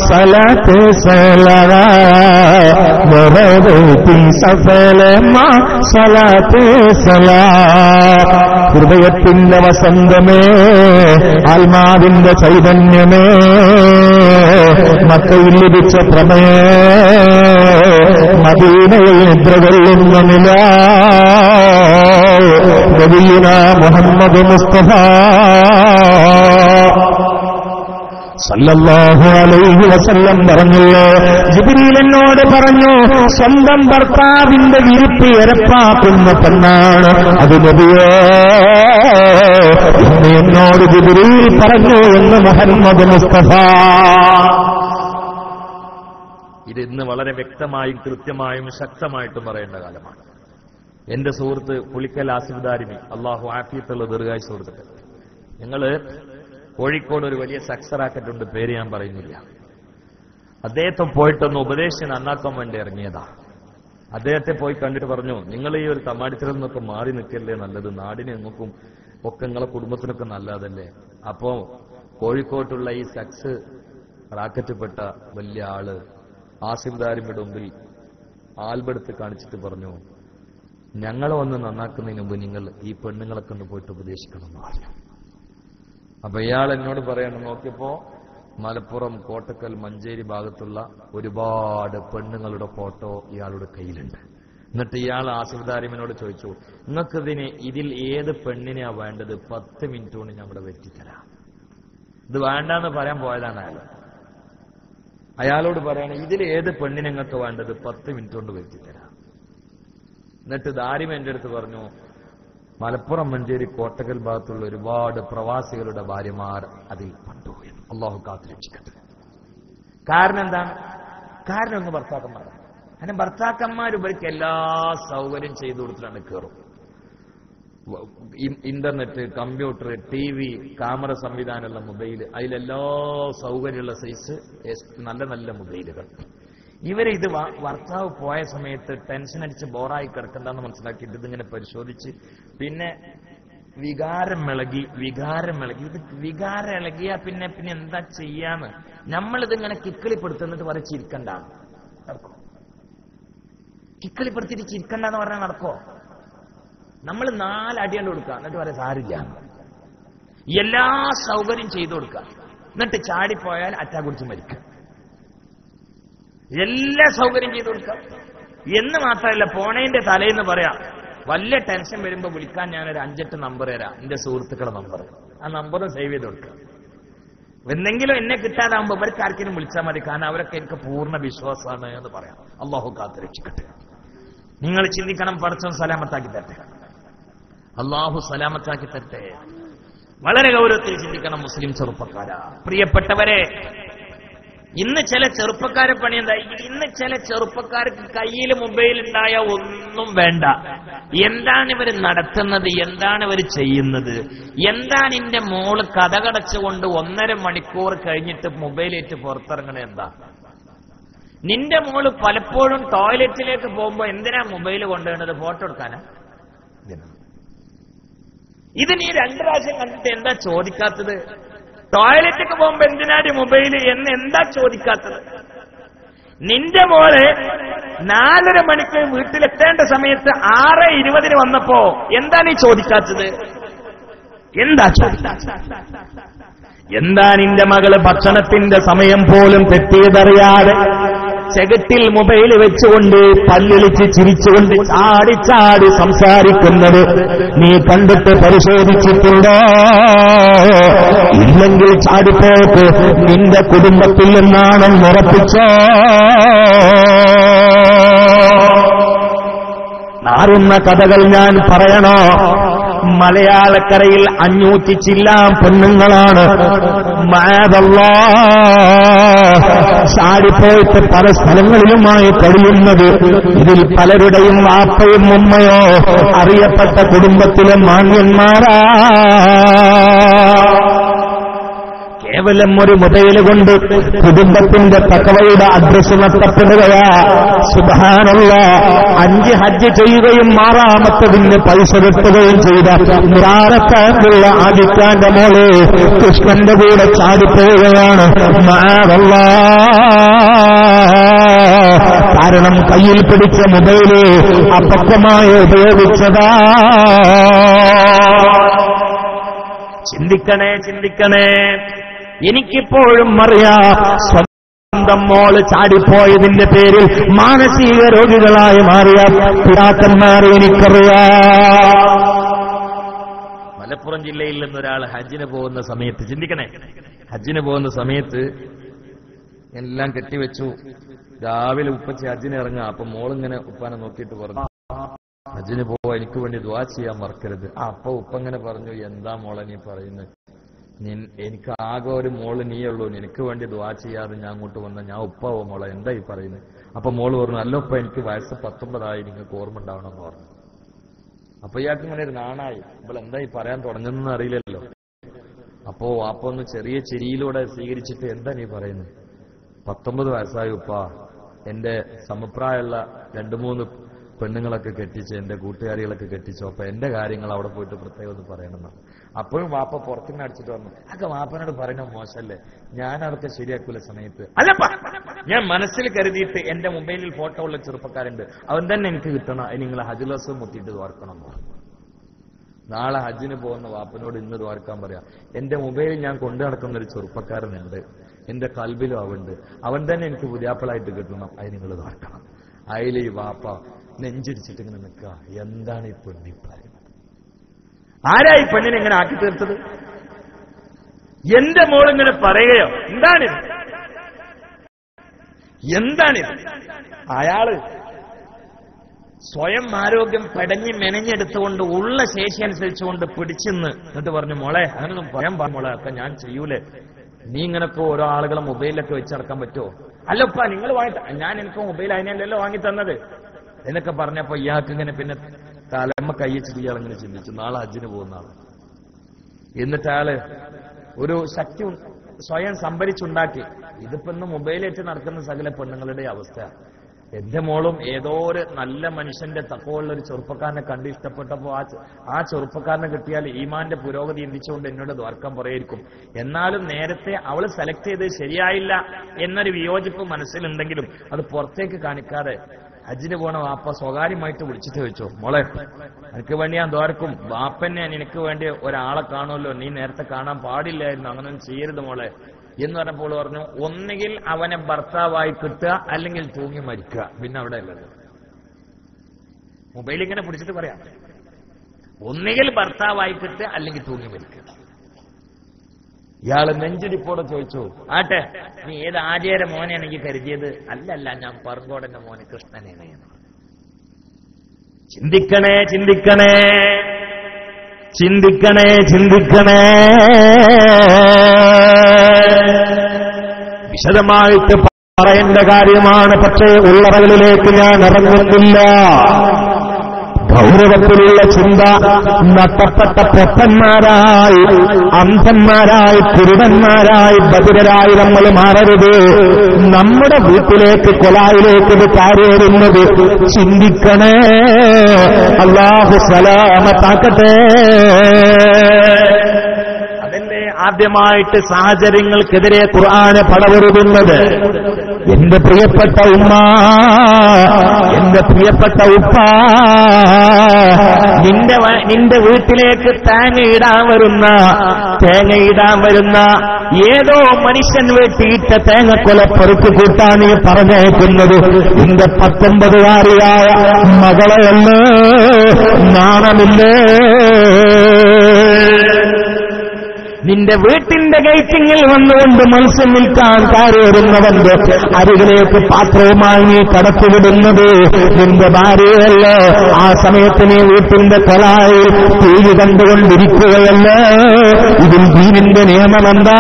സലാത്ത് സലാ നിറവേറ്റി സഫലമ സലാത്ത് സലാ. ഹൃദയത്തിന്റെ വസന്തമേ, ആത്മാവിന്റെ ചൈതന്യമേ, മക്കയിൽ ലഭിച്ച പ്രമേ, മദീനയിൽ നിദ്ര കൊള്ളുന്ന നിലാ നബിയുനാ മുഹമ്മദ് മുസ്തഫ. സല്ലല്ലാഹു അലൈഹി വസല്ലം പറഞ്ഞല്ലോ, ജിബ്രീൽ എന്നോട് പറഞ്ഞു, സ്വന്തം ഭർത്താവിന്റെ വിരുപ്പ് ഇരപ്പാക്കുന്ന പെണ്ണാണ് അത് നബിയേ എന്ന് എന്നോട് ജിബ്രീൽ പറഞ്ഞു എന്ന് മുഹമ്മദ് മുസ്തഫ. ഇത് ഇന്ന് വളരെ വ്യക്തമായും കൃത്യമായും ശക്തമായിട്ടും പറയേണ്ട കാലമാണ്. എന്റെ സുഹൃത്ത് പുളിക്കൽ ആസിഫ് ദാരിമി, അള്ളാഹു ആഫിയത്തുള്ള ദീർഘായുസ്സ് കൊടുത്തിട്ട്, ഞങ്ങള് കോഴിക്കോട് ഒരു വലിയ സക്സ് റാക്കറ്റ് ഉണ്ട്, പേര് ഞാൻ പറയുന്നില്ല. അദ്ദേഹത്തെ പോയിട്ടൊന്ന് ഉപദേശം നന്നാക്കാൻ വേണ്ടി ഇറങ്ങിയതാ. അദ്ദേഹത്തെ പോയി കണ്ടിട്ട് പറഞ്ഞു, നിങ്ങൾ ഈ ഒരു തമാടിത്തരം നിന്നൊക്കെ മാറി നിൽക്കല്ലേ നല്ലത്, നാടിനെ നിങ്ങൾക്കും ഒക്കെ നിങ്ങളെ കുടുംബത്തിനൊക്കെ നല്ലതല്ലേ. അപ്പോ കോഴിക്കോട്ടുള്ള ഈ സക്സ് റാക്കറ്റ് വലിയ ആള് ആസിഫ് ദാരിമിയുടെ മുമ്പിൽ ആൽബെടുത്ത് കാണിച്ചിട്ട് പറഞ്ഞു, ഞങ്ങളെ ഒന്ന് നന്നാക്കുന്നതിന് മുമ്പ് നിങ്ങൾ ഈ പെണ്ണുങ്ങളൊക്കെ ഒന്ന് പോയിട്ട് ഉപദേശിക്കണം എന്ന് പറഞ്ഞു. അപ്പൊ ഇയാൾ എന്നോട് പറയണം, നോക്കിയപ്പോ മലപ്പുറം, കോട്ടക്കൽ, മഞ്ചേരി ഭാഗത്തുള്ള ഒരുപാട് പെണ്ണുങ്ങളുടെ ഫോട്ടോ ഇയാളുടെ കയ്യിലുണ്ട്. എന്നിട്ട് ഇയാൾ ആസിഫ് ദാരിമിനോട് ചോദിച്ചു, ഇതിൽ ഏത് പെണ്ണിനെയാ വേണ്ടത്? 10 മിനിറ്റ് കൊണ്ട് ഞാൻ ഇവിടെ വെറ്റിത്തരാം. ഇത് വേണ്ടെന്ന് പറയാൻ പോയതാണ് അയാൾ. അയാളോട് പറയണം, ഇതിൽ ഏത് പെണ്ണിനെ നിങ്ങൾക്ക് വേണ്ടത്? 10 മിനിറ്റ് കൊണ്ട് വെറ്റിത്തരാം. എന്നിട്ട് ദാരിമ എന്റെ അടുത്ത് പറഞ്ഞു, മലപ്പുറം, മഞ്ചേരി, കോട്ടക്കൽ ഭാഗത്തുള്ള ഒരുപാട് പ്രവാസികളുടെ ഭാര്യമാർ അതിൽ പണ്ടുപോയി. അള്ളാഹു കാത്തുരക്ഷിക്കട്ടെ. കാരണം എന്താണ്? കാരണം ഒന്ന് ഭർത്താക്കന്മാരാണ്. അങ്ങനെ ഭർത്താക്കന്മാർ ഇവർക്ക് എല്ലാ സൗകര്യം ചെയ്തു കൊടുത്തിട്ടാണ് കയറും. ഇന്റർനെറ്റ്, കമ്പ്യൂട്ടർ, TV, ക്യാമറ സംവിധാനമുള്ള മൊബൈൽ, അതിലെല്ലാ സൗകര്യമുള്ള സൈസ് നല്ല നല്ല മൊബൈലുകൾ. ഇത് ഭർത്താവ് പോയ സമയത്ത് ടെൻഷൻ അടിച്ച് ബോറായി കിടക്കണ്ടെന്ന് മനസ്സിലാക്കിയിട്ട് ഇതിങ്ങനെ പരിശോധിച്ച്, പിന്നെ വികാരം ഇളകി. ഇത് വികാരം ഇളകിയാ പിന്നെ എന്താ ചെയ്യാന്ന് നമ്മളിതിങ്ങനെ കിക്കിളിപ്പെടുത്തുന്നിട്ട് വരെ ചിരിക്കണ്ടാണ്. നടക്കോ? കിക്കിളിപ്പെടുത്തിട്ട് ചിരിക്കണ്ടെന്ന് പറഞ്ഞാൽ നടക്കോ? നമ്മൾ 4 അടിയണ്ട് കൊടുക്കുക, എന്നിട്ട് വരെ സാരില്ല. എല്ലാ സൗകര്യം ചെയ്തു കൊടുക്കുക, എന്നിട്ട് ചാടിപ്പോയാൽ അറ്റാക്ക് കുടിച്ച് മരിക്കുക. എല്ലാ സൗകര്യം ചെയ്തു കൊടുക്കാം എന്ന് മാത്രമല്ല, പോണേന്റെ തലേന്ന് പറയാം, വല്ല ടെൻഷൻ വരുമ്പോ വിളിക്കാൻ ഞാനൊരു 5-8 നമ്പർ തരാം, എന്റെ സുഹൃത്തുക്കളുടെ നമ്പർ. ആ നമ്പറും സേവ് ചെയ്ത് കൊടുക്കുക. എന്തെങ്കിലും എന്നെ കിട്ടാതാകുമ്പോ ഇവർക്ക് ആർക്കെങ്കിലും വിളിച്ചാൽ മതി, കാരണം അവരൊക്കെ എനിക്ക് പൂർണ്ണ വിശ്വാസമാണ് എന്ന് പറയാം. അള്ളാഹു കാത്തുരക്ഷിക്കട്ടെ. നിങ്ങൾ ചിന്തിക്കണം, പടച്ചോൻ സലാമത്താക്കി തരട്ടെ, അള്ളാഹു സലാമത്താക്കി തരട്ടെ. വളരെ ഗൗരവത്തിൽ ചിന്തിക്കണം മുസ്ലിം ചെറുപ്പക്കാരാ, പ്രിയപ്പെട്ടവരെ. ഇന്ന് ചില ചെറുപ്പക്കാരെ പണി എന്തായി? ഇന്ന് ചില ചെറുപ്പക്കാർക്ക് കയ്യിൽ മൊബൈൽ ഉണ്ടായ ഒന്നും വേണ്ട. എന്താണ് ഇവർ നടത്തുന്നത്? എന്താണ് ഇവർ ചെയ്യുന്നത്? എന്താണ് എന്റെ മോള് കഥകടച്ചുകൊണ്ട് 1.5 മണിക്കൂർ കഴിഞ്ഞിട്ട് മൊബൈലേറ്റ് പുറത്തിറങ്ങണത്? എന്താ നിന്റെ മോള് പലപ്പോഴും ടോയ്ലറ്റിലേക്ക് പോകുമ്പോ എന്തിനാ മൊബൈൽ കൊണ്ടുവരുന്നത്? ഫോട്ടോ എടുക്കാനാ? ഇത് നീ 2 പ്രാവശ്യം കണ്ടിട്ട് എന്താ ചോദിക്കാത്തത്? ടോയ്ലറ്റിലേക്ക് പോകുമ്പോ എന്തിനാടി മൊബൈല് എന്ന് എന്താ ചോദിക്കാത്തത്? നിന്റെ മോള് 4.5 മണിക്ക് വീട്ടിലെത്തേണ്ട സമയത്ത് 6:20 വന്നപ്പോ എന്താ നീ ചോദിക്കാത്തത്? എന്താ ചോദിക്കാത്തത്? എന്താ നിന്റെ മകള് ഭക്ഷണത്തിന്റെ സമയം പോലും തെറ്റിയതറിയാതെ ചെകിട്ടിൽ മൊബൈൽ വെച്ചുകൊണ്ട് പല്ലിളിച്ച് ചിരിച്ചുകൊണ്ട് ചാടി സംസാരിക്കുന്നത് നീ കണ്ടിട്ട് പരിശോധിച്ചിട്ടുണ്ടോ? ഇല്ലെങ്കിൽ ചാടിപ്പോക്ക് നിന്റെ കുടുംബത്തിൽ നിന്നാണെന്ന് ഉറപ്പിച്ചോ? നാറുന്ന കഥകൾ ഞാൻ പറയണോ? മലയാളക്കരയിൽ 500 ചില്ലാൻ പെണ്ണുങ്ങളാണ് ചാടിപ്പോയിട്ട് പല സ്ഥലങ്ങളിലുമായി കഴിയുന്നത്. ഇതിൽ പലരുടെയും വാപ്പയും ഉമ്മയോ അറിയപ്പെട്ട കുടുംബത്തിലെ മാന്യന്മാരാ. കേവലം ഒരു മൊബൈൽ കൊണ്ട് കുടുംബത്തിന്റെ തഖ്വയുടെ അഡ്രസ് നഷ്ടപ്പെടുകയാ. സുബ്ഹാനല്ലാഹ്, 5 ഹജ്ജ് ചെയ്യുകയും 6ാമത്തതിന് പൈസ കിട്ടുകയും ചെയ്ത നിറാറത്താനുള്ള ആദിത്യാന്റെ മോള് കൃഷ്ണന്റെ കൂടെ ചാടിപ്പോവുകയാണ്. കാരണം കയ്യിൽ പിടിച്ച മൊബൈല് അപക്വമായി ഉപയോഗിച്ചതാ. ചിന്തിക്കണേ. എനിക്കിപ്പോഴും അറിയാം, സ്വന്തം മോള് ചാടിപ്പോയതിന്റെ പേരിൽ മാനസിക രോഗികളായി മാറിയ പിതാക്കന്മാരെ എനിക്കറിയാം. മലപ്പുറം ജില്ലയിൽ നിന്നൊരാൾ ഹജ്ജിന് പോകുന്ന സമയത്ത്, ചിന്തിക്കണേ, ഹജ്ജിന് പോകുന്ന സമയത്ത് എല്ലാം കെട്ടിവെച്ചു. രാവിലെ ഉപ്പച്ചി ഹജ്ജിന് ഇറങ്ങുക. അപ്പൊ മോളിങ്ങനെ ഉപ്പാനെ നോക്കിയിട്ട് പറഞ്ഞു, ഹജ്ജിന് പോവാ, എനിക്ക് വേണ്ടി ദുആ ചെയ്യാൻ മറക്കരുത്. അപ്പൊ ഉപ്പ ഇങ്ങനെ പറഞ്ഞു, എന്താ മോളെ നീ പറയുന്നത്? എനിക്ക് ആകെ ഒരു മോള് നീയുള്ളൂ, നിനക്ക് വേണ്ടി ദുആ ചെയ്യാതെ ഞാൻ അങ്ങോട്ട് വന്ന ഞാൻ ഉപ്പാവോ മോളെ, എന്താ ഈ പറയുന്നത്? അപ്പൊ മോള് പറഞ്ഞു, അല്ല ഉപ്പ, എനിക്ക് വയസ്സ് 19 നിങ്ങൾക്ക് ഓർമ്മ ഉണ്ടാവണമെന്ന് പറഞ്ഞു. അപ്പൊ ഇയാൾക്ക് ഇങ്ങനെ ഒരു നാണായി, ഇപ്പോൾ എന്താ ഈ പറയാൻ തുടങ്ങുന്നതെന്ന് അറിയില്ലല്ലോ. അപ്പോ ഒന്ന് ചെറിയ ചിരിയിലൂടെ സ്വീകരിച്ചിട്ട്, എന്താ നീ പറയുന്നത്? 19 വയസ്സായി ഉപ്പ, എന്റെ സമപ്രായമുള്ള 2-3 പെണ്ണുങ്ങളൊക്കെ കെട്ടിച്ച്, എന്റെ കൂട്ടുകാരികളൊക്കെ കെട്ടിച്ചു. അപ്പൊ എന്റെ കാര്യങ്ങൾ അവിടെ പോയിട്ട് പ്രത്യേകം ഒന്ന് പറയണമെന്നാണ്. അപ്പോഴും വാപ്പ പുറത്തുനിന്ന് അടിച്ചിട്ട് പറഞ്ഞു, അതൊക്കെ വാപ്പനോട് പറയണ മോശമല്ലേ, ഞാൻ അതൊക്കെ ശരിയാക്കൂല സമയത്ത്. അല്ലപ്പ, ഞാൻ മനസ്സിൽ കരുതിയിട്ട് എന്റെ മൊബൈലിൽ ഫോട്ടോ ഉള്ള ചെറുപ്പക്കാരുണ്ട്, അവൻ തന്നെ എനിക്ക് കിട്ടണം, അതിന് നിങ്ങൾ ഹജ്ജ് മുത്തിയിട്ട് ദ്വാർക്കണം. നാളെ ഹജ്ജിന് പോകുന്ന വാപ്പനോട് ഇന്ന് ദ്വാരക്കാൻ പറയാം, എന്റെ മൊബൈലിൽ ഞാൻ കൊണ്ടു നടക്കുന്ന ഒരു ചെറുപ്പക്കാരനുണ്ട്, എന്റെ കൽബിലും അവനുണ്ട്, അവൻ തന്നെ എനിക്ക് പുതിയാപ്പിളായിട്ട് കിട്ടണം, അതിന് നിങ്ങൾ ദ്വാർക്കണം. അതിൽ ഈ വാപ്പ നെഞ്ചിടിച്ചിട്ട് ഇങ്ങനെ നിൽക്കുക, എന്താണ് ഈ പെണ്ണി പറയുന്നത്? ആരാ ഈ പെണ്ണിനെ ഇങ്ങനെ ആക്കി തീർത്തത്? എന്റെ മോളിങ്ങനെ പറയുകയോ? എന്താണിത്? അയാള് സ്വയം ആരോഗ്യം പെടഞ്ഞ് മെനഞ്ഞെടുത്തുകൊണ്ട് ഉള്ള ശേഷി അനുസരിച്ചുകൊണ്ട് പിടിച്ചെന്ന് എന്നിട്ട് പറഞ്ഞു, മോളെ അങ്ങനൊന്നും പറയാൻ മോളെ, ഒക്കെ ഞാൻ ചെയ്യൂലേ, നീ ഇങ്ങനൊക്കെ ഓരോ ആളുകളെ മൊബൈലൊക്കെ വെച്ചിറക്കാൻ പറ്റുമോ? അല്ലപ്പാ, നിങ്ങൾ ഞാൻ എനിക്ക് മൊബൈൽ അതിനല്ലല്ലോ വാങ്ങി തന്നത് എന്നൊക്കെ പറഞ്ഞപ്പോ ഇയാൾക്ക് ഇങ്ങനെ പിന്നെ തലമ്മ കയ്യച്ചിട്ട് ഇയാൾ ഇങ്ങനെ ചിന്തിച്ചു, നാളെ ഹജ്ജിന് പോകുന്ന ആള്. എന്നിട്ട് അയാള് ഒരു ശക്തി സ്വയം സംഭരിച്ചുണ്ടാക്കി. ഇതിപ്പോ ഇന്ന് മൊബൈലേറ്റ് നടക്കുന്ന സകല പെണ്ണുങ്ങളുടെ അവസ്ഥ. എന്റെ മോളും ഏതോ ഒരു നല്ല മനുഷ്യന്റെ തക്കമുള്ള ഒരു ചെറുപ്പക്കാരനെ കണ്ട് ഇഷ്ടപ്പെട്ടപ്പോ ആ ചെറുപ്പക്കാരനെ കിട്ടിയാൽ ഈമാന്റെ പുരോഗതി ചിന്തിച്ചുകൊണ്ട് എന്നോട് ദ്വാർക്കാൻ പറയായിരിക്കും. എന്നാലും നേരത്തെ അവള് സെലക്ട് ചെയ്ത് ശരിയായില്ല എന്നൊരു വിയോജിപ്പ് മനസ്സിലുണ്ടെങ്കിലും അത് പുറത്തേക്ക് കാണിക്കാതെ ഹജ്ജിന് പോണ വാപ്പ സ്വകാര്യമായിട്ട് വിളിച്ചിട്ട് ചോദിച്ചു, മോളെ എനിക്ക് വേണ്ടി ഞാൻ ദ്വാരക്കും, വാപ്പന്നെ നിനക്ക് വേണ്ടി ഒരാളെ കാണുമല്ലോ, നീ നേരത്തെ കാണാൻ പാടില്ലായിരുന്നു, അങ്ങനൊന്നും ചെയ്യരുത് മോളെ എന്ന് പറഞ്ഞപ്പോൾ പറഞ്ഞു, ഒന്നുകിൽ അവനെ ഭർത്താവായി കിട്ടുക അല്ലെങ്കിൽ തൂങ്ങി മരിക്കുക, പിന്നെ അവിടെ അല്ലത്. മൊബൈൽ ഇങ്ങനെ പിടിച്ചിട്ട് പറയാം, ഒന്നുകിൽ ഭർത്താവായി കിട്ടുക അല്ലെങ്കിൽ തൂങ്ങി മരിക്കുക. ഇയാള് നെഞ്ചിടിപ്പോടെ ചോദിച്ചു, ആട്ടെ നീ ഏത് ആചാര്യ മോനെയാണ് എനിക്ക് കരുതിയത്? അല്ലല്ല, ഞാൻ പറങ്കോടന്റെ മോനെ കൃഷ്ണനെയാണ്. ചിന്തിക്കണേ ചിന്തിക്കണേ ചിന്തിക്കണേ ചിന്തിക്കണേ. വിശദമായിട്ട് പറയേണ്ട കാര്യമാണ്, പക്ഷേ ഉള്ളറകളിലേക്ക് ഞാൻ ഇറങ്ങുന്നില്ല. ഗൗരവത്തിലുള്ള ചിന്ത നഷ്ടപ്പെട്ട പൊട്ടന്മാരായി, അന്ധന്മാരായി, കുരുടന്മാരായി, ബധിരരായി നമ്മൾ മാറരുത്. നമ്മുടെ വീട്ടിലേക്ക്, കൊലായിലേക്ക് ഇത് കയറുന്നത് ചിന്തിക്കണേ. അല്ലാഹു സലാമത്താക്കട്ടെ. അതല്ലേ ആദ്യമായിട്ട് സാഹചര്യങ്ങൾക്കെതിരെ ഖുർആന് പടവരുന്നത്. എന്റെ പ്രിയപ്പെട്ട ഉമ്മ, എന്റെ പ്രിയപ്പെട്ട ഉപ്പ, നിന്റെ വീട്ടിലേക്ക് തേങ്ങയിടാൻ വരുന്ന ഏതോ മനുഷ്യൻ വെട്ടിയിട്ട തേങ്ങക്കൊല പെറുക്ക് കൂട്ടാൻ നീ പറഞ്ഞേക്കുന്നത് നിന്റെ 19-കാരിയായ മകളെയല്ലേ? നാണമില്ലേ? നിന്റെ വീട്ടിന്റെ ഗേറ്റിങ്ങിൽ വന്നുകൊണ്ട് മത്സ്യം നിൽക്കാൻ കയറിവരുന്നവന്റെ അരികിലേക്ക് പാത്രവുമായി നീ കടത്തിവിടുന്നത് നിന്റെ ഭാര്യയല്ലേ? ആ സമയത്ത് നീ വീട്ടിന്റെ കൊലായിൽ തീര് കണ്ടുകൊണ്ടിരിക്കുകയല്ലേ? ഇതിൽ ദീനിന്റെ നിയമമെന്താ?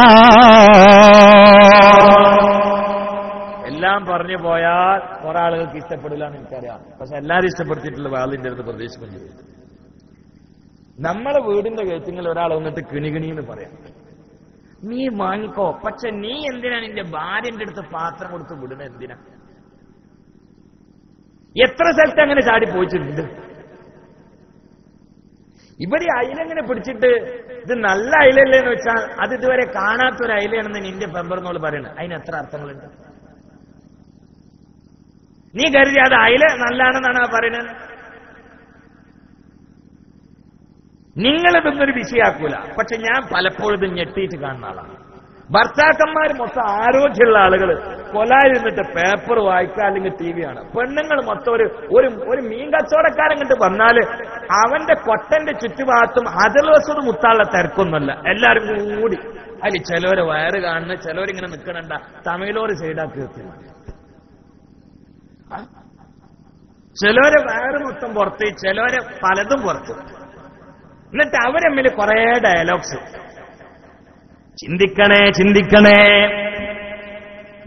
എല്ലാം പറഞ്ഞു പോയാൽ കുറെ ആളുകൾക്ക് ഇഷ്ടപ്പെടില്ല എന്ന് എനിക്കറിയാം. പക്ഷെ എല്ലാവരും ഇഷ്ടപ്പെടുത്തിയിട്ടുള്ള വാളിന്റെ അടുത്ത് പ്രദേശം ചെയ്യും. നമ്മളെ വീടിന്റെ ഗേറ്റിങ്ങിൽ ഒരാൾ വന്നിട്ട് കിണികിണിന്ന് പറയാം, നീ വാങ്ങിക്കോ, പക്ഷെ നീ എന്തിനാ നിന്റെ ഭാര്യന്റെ അടുത്ത് പാത്രം കൊടുത്ത് വിടുന്നത്? എന്തിനാ? എത്ര സ്ഥലത്ത് അങ്ങനെ ചാടി പോയിട്ടുണ്ട്. ഇവിടെ അയിലെങ്ങനെ പിടിച്ചിട്ട് ഇത് നല്ല അയിലല്ലേന്ന് വെച്ചാൽ അത് ഇതുവരെ കാണാത്തൊരു അയിലാണെന്ന് നിന്റെ പെമ്പറന്നോള് പറയണത്. അതിന് എത്ര അർത്ഥങ്ങളുണ്ട്? നീ കരുതി അത് അയില നല്ലതാണെന്നാണ് ആ പറയുന്നത്. നിങ്ങളിതൊന്നൊരു വിഷയാക്കൂല. പക്ഷെ ഞാൻ പലപ്പോഴും ഞെട്ടിയിട്ട് കാണുന്ന ആളാണ്. ഭർത്താക്കന്മാർ മൊത്തം ആരോഗ്യമുള്ള ആളുകൾ കൊലായിരുന്നിട്ട് പേപ്പർ വായിക്കുക, അല്ലെങ്കിൽ TV ആണ്. പെണ്ണുങ്ങൾ മൊത്തം ഒരു മീൻ കച്ചവടക്കാരൻ കണ്ട് വന്നാല് അവന്റെ കൊട്ടന്റെ ചുറ്റുഭാഗത്തും ഹജറുൽ അസ്വദ് മുത്താനുള്ള തിരക്കൊന്നുമല്ല. എല്ലാരും കൂടി അതിൽ ചിലവരെ വയറ് കാണുന്ന, ചിലവരിങ്ങനെ നിൽക്കണണ്ട തമിഴോര് സൈഡാക്കി നിർത്തില്ല, ചിലവരെ വയറ് മൊത്തം പുറത്ത്, ചിലവരെ പലതും പുറത്ത്. എന്നിട്ട് അവരമ്മിൽ കുറെ ഡയലോഗ്സ്. ചിന്തിക്കണേ ചിന്തിക്കണേ,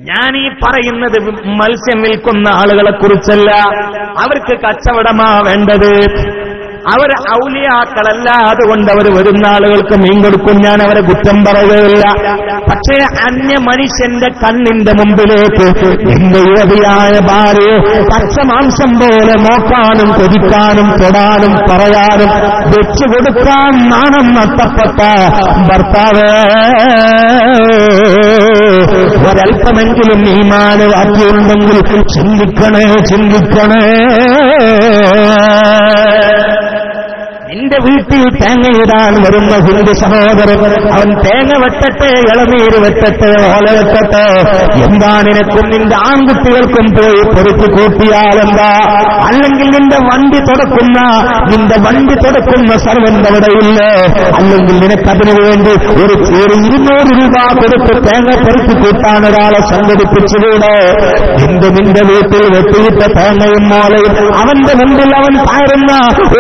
ഞാൻ ഈ പറയുന്നത് മത്സ്യം വിൽക്കുന്ന ആളുകളെ കുറിച്ചല്ല. അവർക്ക് കച്ചവടമാ വേണ്ടത്. അവർ ഔലിയാക്കളല്ല, അതുകൊണ്ട് അവർ വരുന്ന ആളുകൾക്ക് മീൻ കൊടുക്കും. ഞാൻ അവരെ കുറ്റം പറയുകയില്ല. പക്ഷേ അന്യ മനുഷ്യന്റെ കണ്ണിന്റെ മുമ്പിലേക്ക് എന്റെ യുവതിയായ ഭാര്യയെ പച്ചമാംസം പോലെ നോക്കാനും കൊതിക്കാനും തൊടാനും പറയാനും വെച്ചുകൊടുക്കാൻ നാണം നഷ്ടപ്പെട്ട ഭർത്താവ് ഒരൽപ്പമെങ്കിലും ഈമാന് ബാക്കിയുണ്ടെങ്കിൽ ചിന്തിക്കണേ ചിന്തിക്കണേ. നിന്റെ വീട്ടിൽ തേങ്ങയിടാൻ വരുന്ന ഹിന്ദു സഹോദരൻ, അവൻ തേങ്ങ വെട്ടട്ടെ, ഇളനീര് വെട്ടട്ടെ, ഓല വെട്ടട്ടെ, എന്താ നിനക്കും നിന്റെ ആൺകുട്ടികൾക്കും പോയി പൊറുക്കി കൂട്ടിയാലെന്താ? അല്ലെങ്കിൽ നിന്റെ വണ്ടി തുടക്കുന്ന സർവന്റെ അവിടെയില്ലേ? അല്ലെങ്കിൽ നിനക്കതിനു വേണ്ടി ഒരു 200 രൂപ കൊടുത്ത് തേങ്ങ പൊറുക്കി കൂട്ടാൻ ഒരാളെ സംഘടിപ്പിച്ചുകൂടെ? നിന്റെ വീട്ടിൽ വെട്ടിയിട്ട തേങ്ങയും മോളയും അവന്റെ മുമ്പിൽ അവൻ കയറുന്ന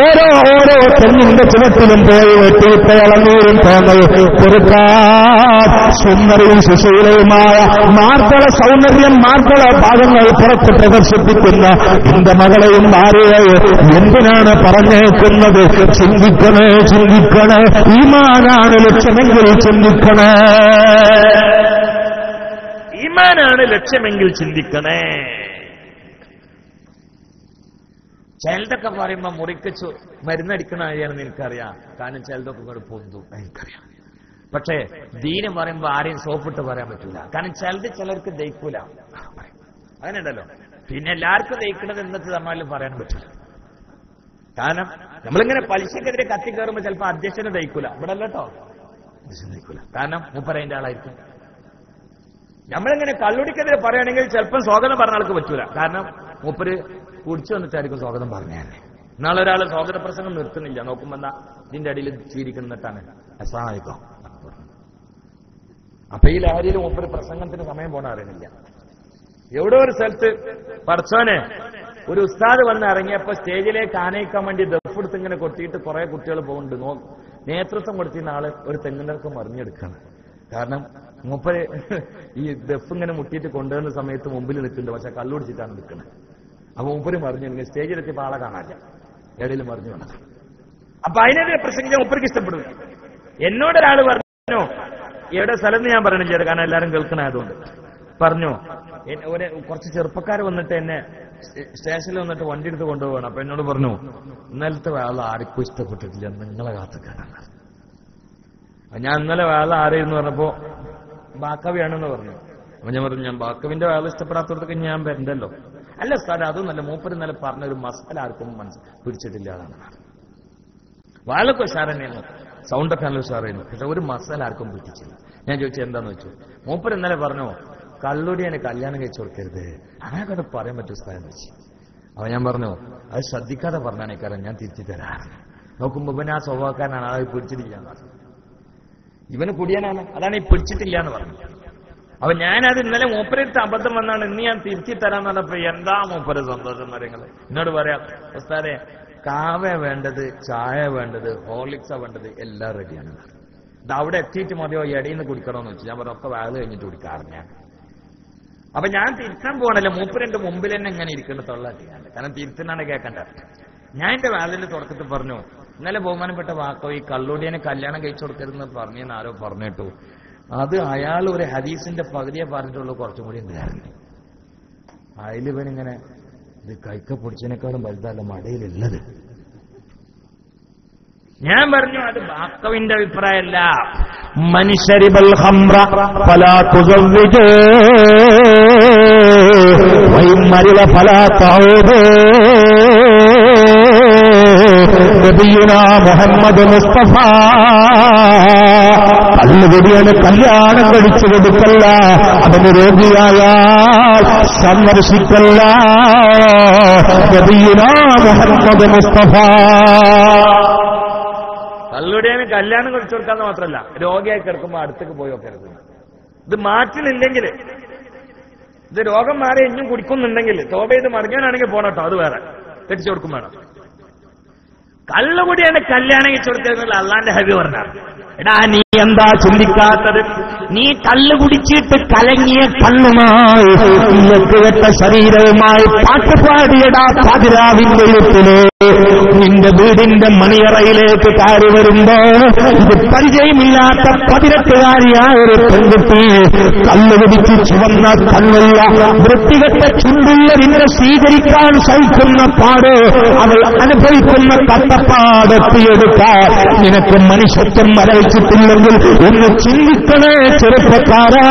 ഓരോ തെങ്ങിന്റെ ചുവട്ടിലും പോയി വെട്ടിയിട്ട ഇളനീരും തേങ്ങയും പൊറുക്കാൻ സുന്ദരിയും സുശീലയുമായ മാർഗള സൗന്ദര്യം, മാർഗള ഭാഗങ്ങൾ പുറത്ത് പ്രദർശിപ്പിക്കുന്ന എന്റെ മകളെയും ഭാര്യയെയും എന്തിനാണ് പറഞ്ഞേക്കുന്നത്? ചിന്തിക്കണേ ചിന്തിക്കണേ. ഈമാനാണ് ലക്ഷ്യമെങ്കിൽ ചിന്തിക്കണേ, ഈമാനാണ് ലക്ഷ്യമെങ്കിൽ ചിന്തിക്കണേ. ചിലതൊക്കെ പറയുമ്പോ മുറിക്ക് മരുന്നടിക്കണ ആരെയാണെന്ന് എനിക്കറിയാം. കാരണം ചിലതൊക്കെ കൂടെ പൊന്തും, എനിക്കറിയാം. പക്ഷേ ദീനം പറയുമ്പോ ആരെയും സോപ്പിട്ട് പറയാൻ പറ്റൂല. കാരണം ചിലർക്ക് ദഹിക്കൂല, അങ്ങനെയുണ്ടല്ലോ. പിന്നെ എല്ലാവർക്കും ദഹിക്കണത് ഇന്നത്തെ തമ്മിൽ പറയാൻ പറ്റില്ല. കാരണം നമ്മളിങ്ങനെ പലിശക്കെതിരെ കത്തിക്കയറുമ്പോ ചിലപ്പോ അധ്യക്ഷന് ദഹിക്കൂല, ഇവിടെ അല്ലട്ടോ, അധ്യക്ഷന് ദഹിക്കൂല. കാരണം മൂപ്പരതിന്റെ ആളായിരിക്കും. നമ്മളിങ്ങനെ കള്ളുടിക്കെതിരെ പറയുകയാണെങ്കിൽ ചിലപ്പം സ്വാഗതം പറഞ്ഞ ആൾക്ക് പറ്റൂല. കാരണം മൂപ്പര് കുടിച്ചു വന്നിട്ടായിരിക്കും സ്വാഗതം പറഞ്ഞേ. നാളെ ഒരാൾ സ്വാഗത പ്രസംഗം നിർത്തുന്നില്ല, നോക്കുമ്പോ എന്താ ഇതിന്റെ അടിയിൽ ചീരിക്കുന്നിട്ടാണ് അസ്സലാമു. അപ്പൊ ഈ ലഹരിയിൽ മൂപ്പര് പ്രസംഗത്തിന് സമയം പോണ അറിയുന്നില്ല. എവിടെ ഒരു സ്ഥലത്ത് പടച്ചോനെ ഒരു ഉസ്താദ് വന്ന് ഇറങ്ങിയപ്പോ സ്റ്റേജിലേക്ക് ആനയിക്കാൻ വേണ്ടി ദഫെടുത്ത് ഇങ്ങനെ കൊട്ടിയിട്ട് കുറെ കുട്ടികൾ പോകുന്നുണ്ട്. നേതൃത്വം കൊടുത്തിരുന്ന ആള് ഒരു തെങ്ങിനൊക്കെ മറിഞ്ഞെടുക്കാണ്. കാരണം മൂപ്പര് ഈ ദഫ് ഇങ്ങനെ മുട്ടിയിട്ട് കൊണ്ടുവരുന്ന സമയത്ത് മുമ്പിൽ നിൽക്കുന്നുണ്ട്, പക്ഷെ കള്ളുടിച്ചിട്ടാണ് നിൽക്കുന്നത്. അപ്പൊ മൂപ്പര് മറിഞ്ഞു, സ്റ്റേജിലെത്തിയപ്പോൾ ആളെ കാണാനില്ല, ഇടയിൽ മറിഞ്ഞു വന്നത്. അപ്പൊ അതിനെതിരെ പ്രസംഗിച്ച മൂപ്പർക്ക് ഇഷ്ടപ്പെടും. എന്നോടൊരാൾ പറഞ്ഞു, എവിടെ സ്ഥലം ഞാൻ പറയണില്ല, കാരണം എല്ലാവരും കേൾക്കണായതുകൊണ്ട് പറഞ്ഞു, കുറച്ച് ചെറുപ്പക്കാർ വന്നിട്ട് എന്നെ സ്റ്റേഷനിൽ വന്നിട്ട് വണ്ടി എടുത്ത് കൊണ്ടുപോകണം. അപ്പൊ എന്നോട് പറഞ്ഞു, ഇന്നലത്തെ വേള ആർക്കും ഇഷ്ടപ്പെട്ടിട്ടില്ല, നിങ്ങളെ കാത്തുക്കാനാണ്. ഞാൻ ഇന്നലെ വേള ആരെയെന്ന് പറഞ്ഞപ്പോ ബാക്കവിയാണെന്ന് പറഞ്ഞു. അപ്പൊ ഞാൻ പറഞ്ഞു, ഞാൻ ബാക്കവിന്റെ വേള ഇഷ്ടപ്പെടാത്തടത്തൊക്കെ ഞാൻ വരണ്ടല്ലോ. അല്ല സാർ, അതൊന്നല്ല, മൂപ്പര് ഇന്നലെ പറഞ്ഞൊരു മസാല ആർക്കും പിടിച്ചിട്ടില്ല. അതാണ് വാളൊക്കെ ഉഷാറന്നെയായിരുന്നു, സൗണ്ടൊക്കെ നല്ല ഉഷാറായിരുന്നു, പക്ഷെ ഒരു മസാല ആർക്കും പിടിച്ചില്ല. ഞാൻ ചോദിച്ചു എന്താന്ന് വെച്ചു. മൂപ്പര് ഇന്നലെ പറഞ്ഞു, കള്ളുടിയെ കല്യാണം കഴിച്ചു കൊടുക്കരുത്, അങ്ങനെയൊക്കെ പറയാൻ പറ്റും സ്ഥാനം വെച്ച്. അപ്പൊ ഞാൻ പറഞ്ഞു, അത് ശ്രദ്ധിക്കാതെ പറഞ്ഞാണ് കാരണം ഞാൻ തിരിച്ചു തരാറ്. നോക്കുമ്പോ ഇവന് ആ സ്വഭാവക്കാരനാണ്, അത് പിടിച്ചിട്ടില്ല. ഇവന് കുടിയാനാണ്, അതാണ് ഈ പിടിച്ചിട്ടില്ല എന്ന് പറഞ്ഞു. അപ്പൊ ഞാനത് ഇന്നലെ മൂപ്പരെടുത്ത് അബദ്ധം വന്നാണ്, ഇന്ന് ഞാൻ തിരിച്ചു തരാന്ന് പറഞ്ഞപ്പോ എന്താ മൂപ്പര് സന്തോഷം കാര്യങ്ങൾ. എന്നോട് പറയാം, ഉസ്താദേ കാവ വേണ്ടത്, ചായ വേണ്ടത്, ഹോർലിക്സാ വേണ്ടത്, എല്ലാം റെഡിയാണ്. ഇത് അവിടെ എത്തിയിട്ട് മതിയോ ഇടയിൽ നിന്ന് കുടിക്കണമെന്ന് വെച്ചു. ഞാൻ പറഞ്ഞു, ഒക്കെ വാഴ കഴിഞ്ഞിട്ട് കുടിക്കാറുണ്ട് ഞാൻ. അപ്പൊ ഞാൻ തിരുത്താൻ പോകണല്ലോ, മൂപ്പരെന്റെ മുമ്പിൽ തന്നെ ഇങ്ങനെ ഇരിക്കേണ്ട തൊള്ളാട്ടിയാണ്, കാരണം തിരുത്തനാണ് കേൾക്കേണ്ടത്. ഞാൻ എന്റെ വാതിലിന്റെ തുടക്കത്തിൽ പറഞ്ഞു, ഇന്നലെ ബഹുമാനപ്പെട്ട വാക്കോ ഈ കള്ളുടിയെ കല്യാണം കഴിച്ചു കൊടുക്കരുതെന്ന് പറഞ്ഞെന്ന് ആരോ പറഞ്ഞിട്ടു. അത് അയാൾ ഒരു ഹദീസിന്റെ പകുതിയെ പറഞ്ഞിട്ടുള്ളൂ, കുറച്ചും കൂടി ഉണ്ടായിരുന്നു. അതിലിവനിങ്ങനെ ഇത് കൈക്ക പൊടിച്ചതിനേക്കാളും വലുതല്ല മടയിലുള്ളത്. ഞാൻ പറഞ്ഞു, അത് ബാക്കവിന്റെ അഭിപ്രായമല്ല. മനുഷ്യരിബൽ ഖംറ ഫലാ തുസവ്വിജൂ വഇമ്മരില ഫലാ തഊദൂ. നബിയുനാ മുഹമ്മദ് മുസ്തഫ കല്ലുകൊടിയാണ് കല്യാണം കഴിച്ചു കൊടുക്കല്ല, അവന് രോഗിയായാൽ സന്ദർശിക്കല്ല. നബിയുനാ മുഹമ്മദ് മുസ്തഫ. കല്ലുടിയാണ് കല്യാണം കഴിച്ചു കൊടുക്കാന്ന് മാത്രമല്ല, രോഗിയായി കിടക്കുമ്പോ അടുത്തേക്ക് പോയി നോക്കരുത്. ഇത് മാറ്റുന്നില്ലെങ്കിൽ, ഇത് രോഗം മാറി ഇഞ്ഞും കുടിക്കുന്നുണ്ടെങ്കിൽ തോപ ചെയ്ത് മറിഞ്ഞാണെങ്കിൽ പോണട്ടോ, അത് വേറെ, കെട്ടിച്ചു കൊടുക്കും വേണം. കള്ളുകൂടിയാണ് കല്യാണം കഴിച്ചു കൊടുക്കുക അള്ളാന്റെ ഹബീബ് പറഞ്ഞാണ്. എടാ നീ എന്താ ചിന്തിക്കാത്തത്? നീ കള്ളു കുടിച്ചിട്ട് കലങ്ങിയ കണ്ണുമായി വെട്ട ശരീരവുമായി പാട്ടുപാടിയടാ പാതിരാവിന്റെ വീട്ടില് നിന്റെ വീടിന്റെ മണിയറയിലേക്ക് കയറി വരുമ്പോ ഇത് പരിചയമില്ലാത്ത 18കാരിയായ ഒരു പെൺകുട്ടി കള്ളു കുടിച്ച് ചുവന്ന കണ്ണുള്ള വൃത്തികെട്ട ചുണ്ടുള്ള നിന്നെ സ്വീകരിക്കാൻ സഹിക്കുന്ന പാട്, അവൾ അനുഭവിക്കുന്ന കട്ടപ്പാടെത്തിയെടുക്കാൻ നിനക്ക് മനുഷ്യത്വം വരച്ചിട്ടില്ലെങ്കിൽ ഒന്ന് ചിന്തിക്കണേ ചെറുപ്പക്കാരാ.